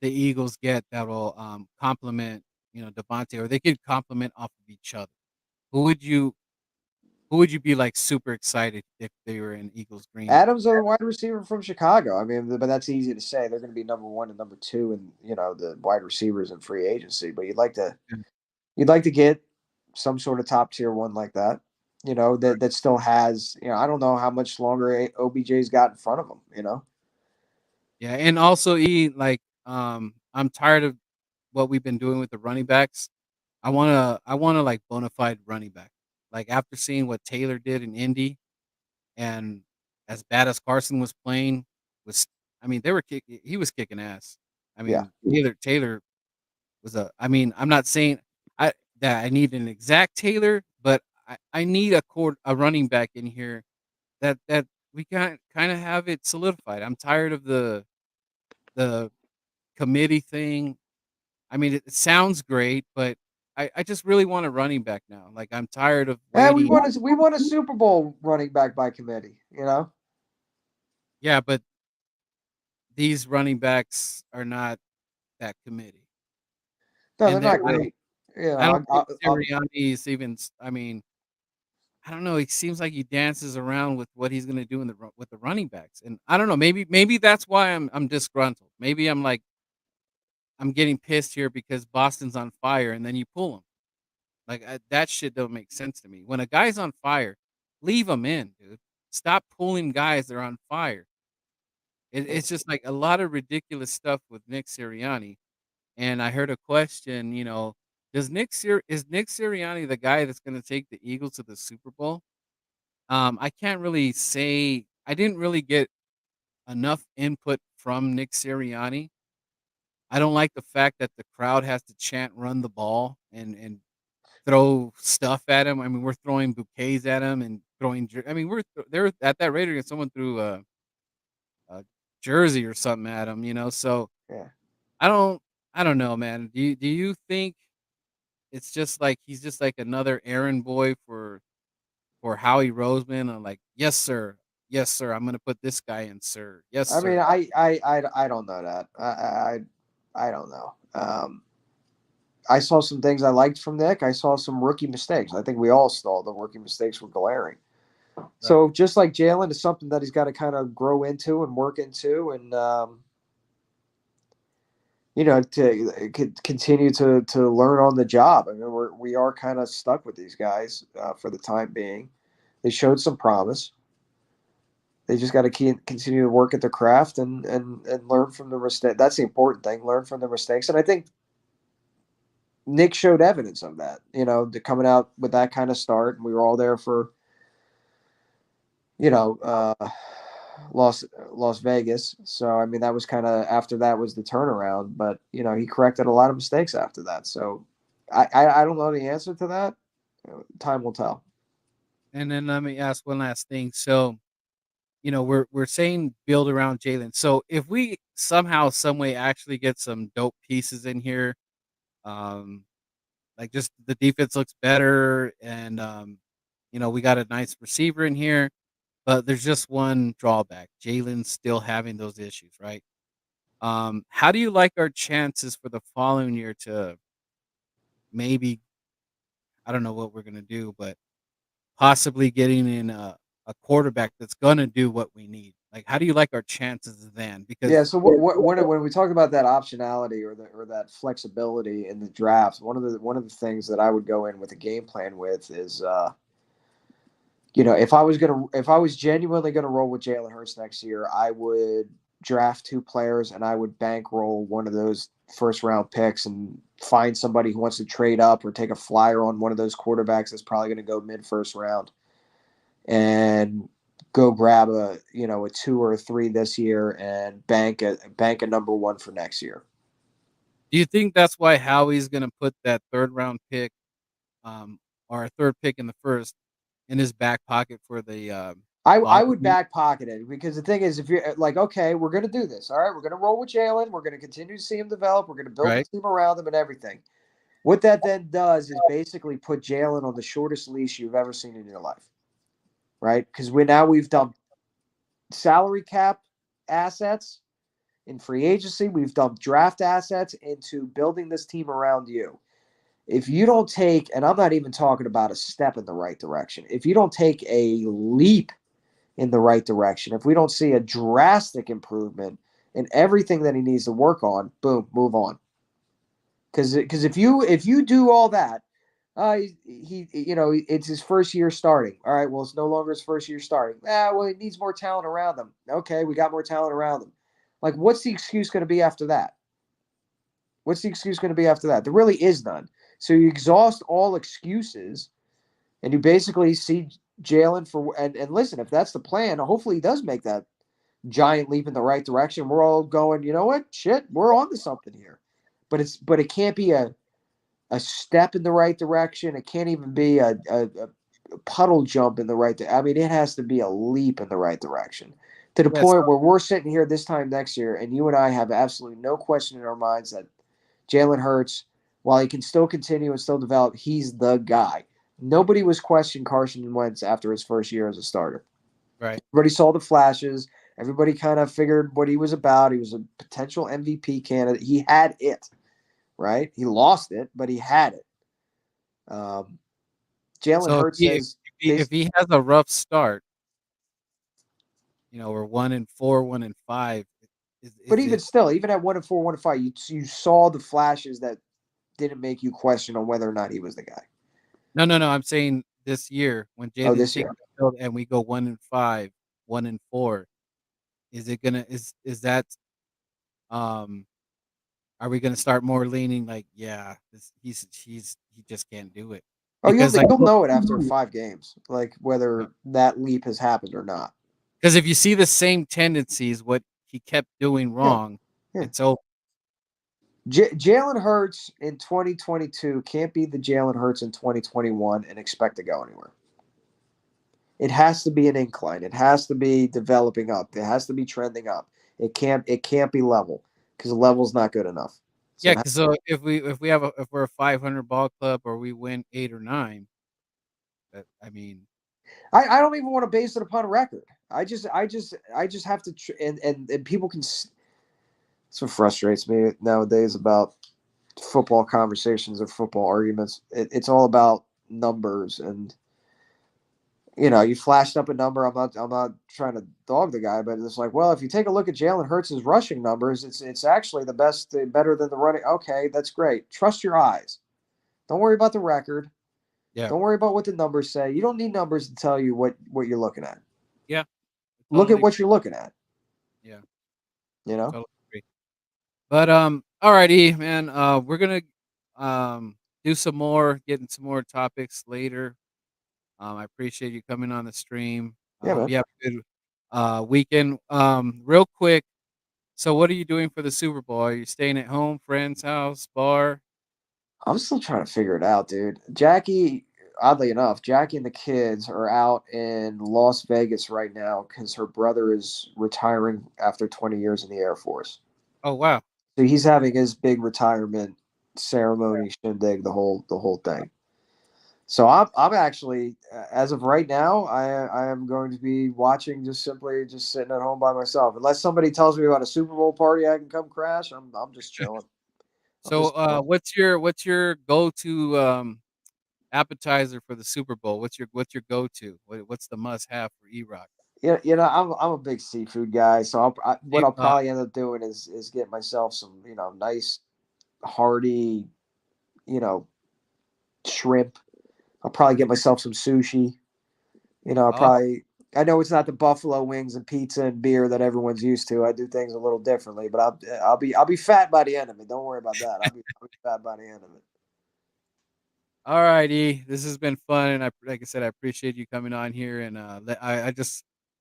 the Eagles get that will complement, Devontae, or they could complement off of each other? Who would you who would you be like super excited if they were in Eagles green? Adams, a wide receiver from Chicago. I mean, but that's easy to say. They're going to be number one and number two, and the wide receivers in free agency. But you'd like to get some sort of top tier one like that. That still has. I don't know how much longer OBJ's got in front of him. Yeah, and also I'm tired of what we've been doing with the running backs. I wanna like bona fide running back. Like after seeing what Taylor did in Indy, and as bad as Carson was playing, was I mean, he was kicking ass. I Yeah. mean, Taylor was I'm not saying I that I need an exact Taylor, but I need a running back in here that we kind of have it solidified. I'm tired of the committee thing. I mean, it sounds great, but I just really want a running back now. Like I'm tired of And we waiting. won a Super Bowl running back by committee. Yeah, but these running backs are not that committee, No, they're and not great. I don't think Sirianni is even. I mean, I don't know. He seems like he dances around with what he's going to do with the running backs, and I don't know. Maybe that's why I'm disgruntled. Maybe I'm getting pissed here because Boston's on fire, and then you pull him. Like that shit don't make sense to me. When a guy's on fire, leave him in, dude. Stop pulling guys that are on fire. It's just like a lot of ridiculous stuff with Nick Sirianni. And I heard a question, is Nick Sirianni the guy that's going to take the Eagles to the Super Bowl? I can't really say. I didn't really get enough input from Nick Sirianni. I don't like the fact that the crowd has to chant "Run the ball" and throw stuff at him. I mean, we're throwing bouquets at him and throwing. I mean, they're at that Raider game. Someone threw a jersey or something at him. So Yeah. I don't know, man. Do you think it's just like he's just like another errand boy for Howie Roseman? And like, yes, sir. I'm gonna put this guy in, sir. Yes, I mean, sir. I don't know that. I don't know. I saw some things I liked from Nick. I saw some rookie mistakes. I think we all saw the rookie mistakes were glaring. Right. So just like Jalen is something that he's got to kind of grow into and work into, and to continue to learn on the job. I mean, we are kind of stuck with these guys for the time being. They showed some promise. They just got to continue to work at their craft and learn from the mistake. That's the important thing. Learn from their mistakes, and I think Nick showed evidence of that. Coming out with that kind of start, and we were all there for Las Vegas. So I mean, that was kind of after that was the turnaround. But he corrected a lot of mistakes after that. So I don't know the answer to that. Time will tell. And then let me ask one last thing. So, we're saying build around Jalen. So if we somehow, some way, actually get some dope pieces in here, um, like just the defense looks better, and we got a nice receiver in here, but there's just one drawback: Jalen's still having those issues, right? How do you like our chances for the following year to maybe, I don't know what we're gonna do, but possibly getting in a quarterback that's gonna do what we need? Like, how do you like our chances then? Yeah. Because So when we talk about that optionality or that flexibility in the draft, one of the things that I would go in with a game plan with is if I was genuinely gonna roll with Jalen Hurts next year, I would draft two players and I would bankroll one of those first round picks and find somebody who wants to trade up or take a flyer on one of those quarterbacks that's probably going to go mid first round and go grab a 2 or a 3 this year and bank a number 1 for next year. Do you think that's why Howie's gonna put that third round pick, or a third pick in the first, in his back pocket for the I lottery? would back pocket it, because the thing is, if you're like, okay, we're going to do this. All right, we're going to roll with Jalen. We're going to continue to see him develop. We're going to build the Right. team around him and everything. What that then does is basically put Jalen on the shortest leash you've ever seen in your life, right? Because we've dumped salary cap assets in free agency. We've dumped draft assets into building this team around you. If you don't take, and I'm not even talking about a step in the right direction, if you don't take a leap in the right direction, if we don't see a drastic improvement in everything that he needs to work on, boom, move on. Because if you do all that, he it's his first year starting. All right, well, it's no longer his first year starting. Well, he needs more talent around him. Okay, we got more talent around him. Like, what's the excuse going to be after that? What's the excuse going to be after that? There really is none. So you exhaust all excuses, and you basically see Jalen for and listen, if that's the plan, hopefully he does make that giant leap in the right direction. We're all going, you know what? Shit, we're on to something here. But it can't be a step in the right direction. It can't even be a puddle jump in the right I mean, it has to be a leap in the right direction. To the Yes. point where we're sitting here this time next year, and you and I have absolutely no question in our minds that Jalen Hurts, while he can still continue and still develop, he's the guy. Nobody was questioning Carson Wentz after his first year as a starter. Right. Everybody saw the flashes. Everybody kind of figured what he was about. He was a potential MVP candidate. He had it, right? He lost it, but he had it. Jalen So Hurts says, if he has a rough start, we're 1-4, 1-5. but Is even it? still, even at 1-4, 1-5, you saw the flashes that didn't make you question on whether or not he was the guy. No. I'm saying this year when Jalen this takes year. the field and we go 1-5, 1-4. Is it gonna is that are we gonna start more leaning like, yeah, he just can't do it? Oh, Because you'll know it after 5 games, like whether that leap has happened or not. Because if you see the same tendencies, what he kept doing wrong, Yeah. it's over. Jalen Hurts in 2022 can't be the Jalen Hurts in 2021 and expect to go anywhere. It has to be an incline. It has to be developing up. It has to be trending up. It can't be level, because the level's not good enough. So Yeah, because so if we're a 500 ball club or we win 8 or 9, I mean, I don't even want to base it upon record. I just have to and people can. That's what frustrates me nowadays about football conversations or football arguments. It's all about numbers, and you flashed up a number. I'm not trying to dog the guy, but it's like, well, if you take a look at Jalen Hurts' rushing numbers, it's actually the best, better than the running. Okay, that's great. Trust your eyes. Don't worry about the record. yeah, Don't worry about what the numbers say. You don't need numbers to tell you what you're looking at. yeah, Look at totally, what you're looking at. yeah, You know. totally agree. But alrighty, man. We're gonna do some more, getting some more topics later. I appreciate you coming on the stream. Yeah, Hope man. you have a good weekend. Real quick. So, what are you doing for the Super Bowl? Are you staying at home, friend's house, bar? I'm still trying to figure it out, dude. Oddly enough, Jackie and the kids are out in Las Vegas right now because her brother is retiring after 20 years in the Air Force. Oh wow! So he's having his big retirement ceremony shindig, the whole thing. So I'm actually, as of right now, I am going to be watching, just simply just sitting at home by myself. Unless somebody tells me about a Super Bowl party I can come crash, I'm just chilling. So, what's your go-to appetizer for the Super Bowl? What's your go-to? What's the must-have for Erock? I'm a big seafood guy, so what I'll probably end up doing is get myself some nice hearty shrimp. I'll probably get myself some sushi. Oh, I know it's not the buffalo wings and pizza and beer that everyone's used to. I do things a little differently, but I'll be fat by the end of it. Don't worry about that. I'll be fat by the end of it. all righty. This has been fun, and like I said, I appreciate you coming on here. And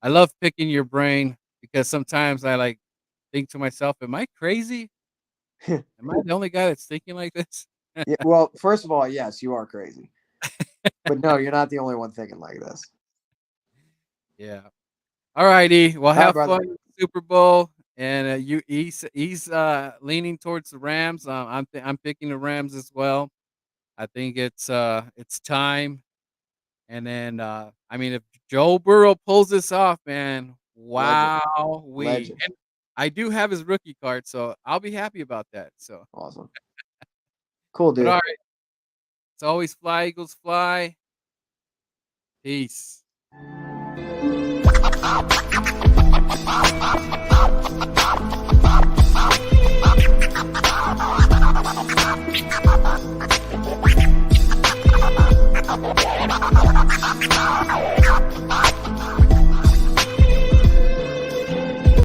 I love picking your brain because sometimes I like think to myself, "Am I crazy? Am I the only guy that's thinking like this?" Yeah, well, first of all, yes, you are crazy. But no, you're not the only one thinking like this. Yeah. All righty. Well, All right, have brother. fun with the Super Bowl. And he's leaning towards the Rams. I'm picking the Rams as well. I think it's time. And then I mean, if Joe Burrow pulls this off, man, Legend. wow, Legend. and I do have his rookie card, so I'll be happy about that. So, Awesome. Cool, but dude. all right, it's always fly, Eagles fly. Peace.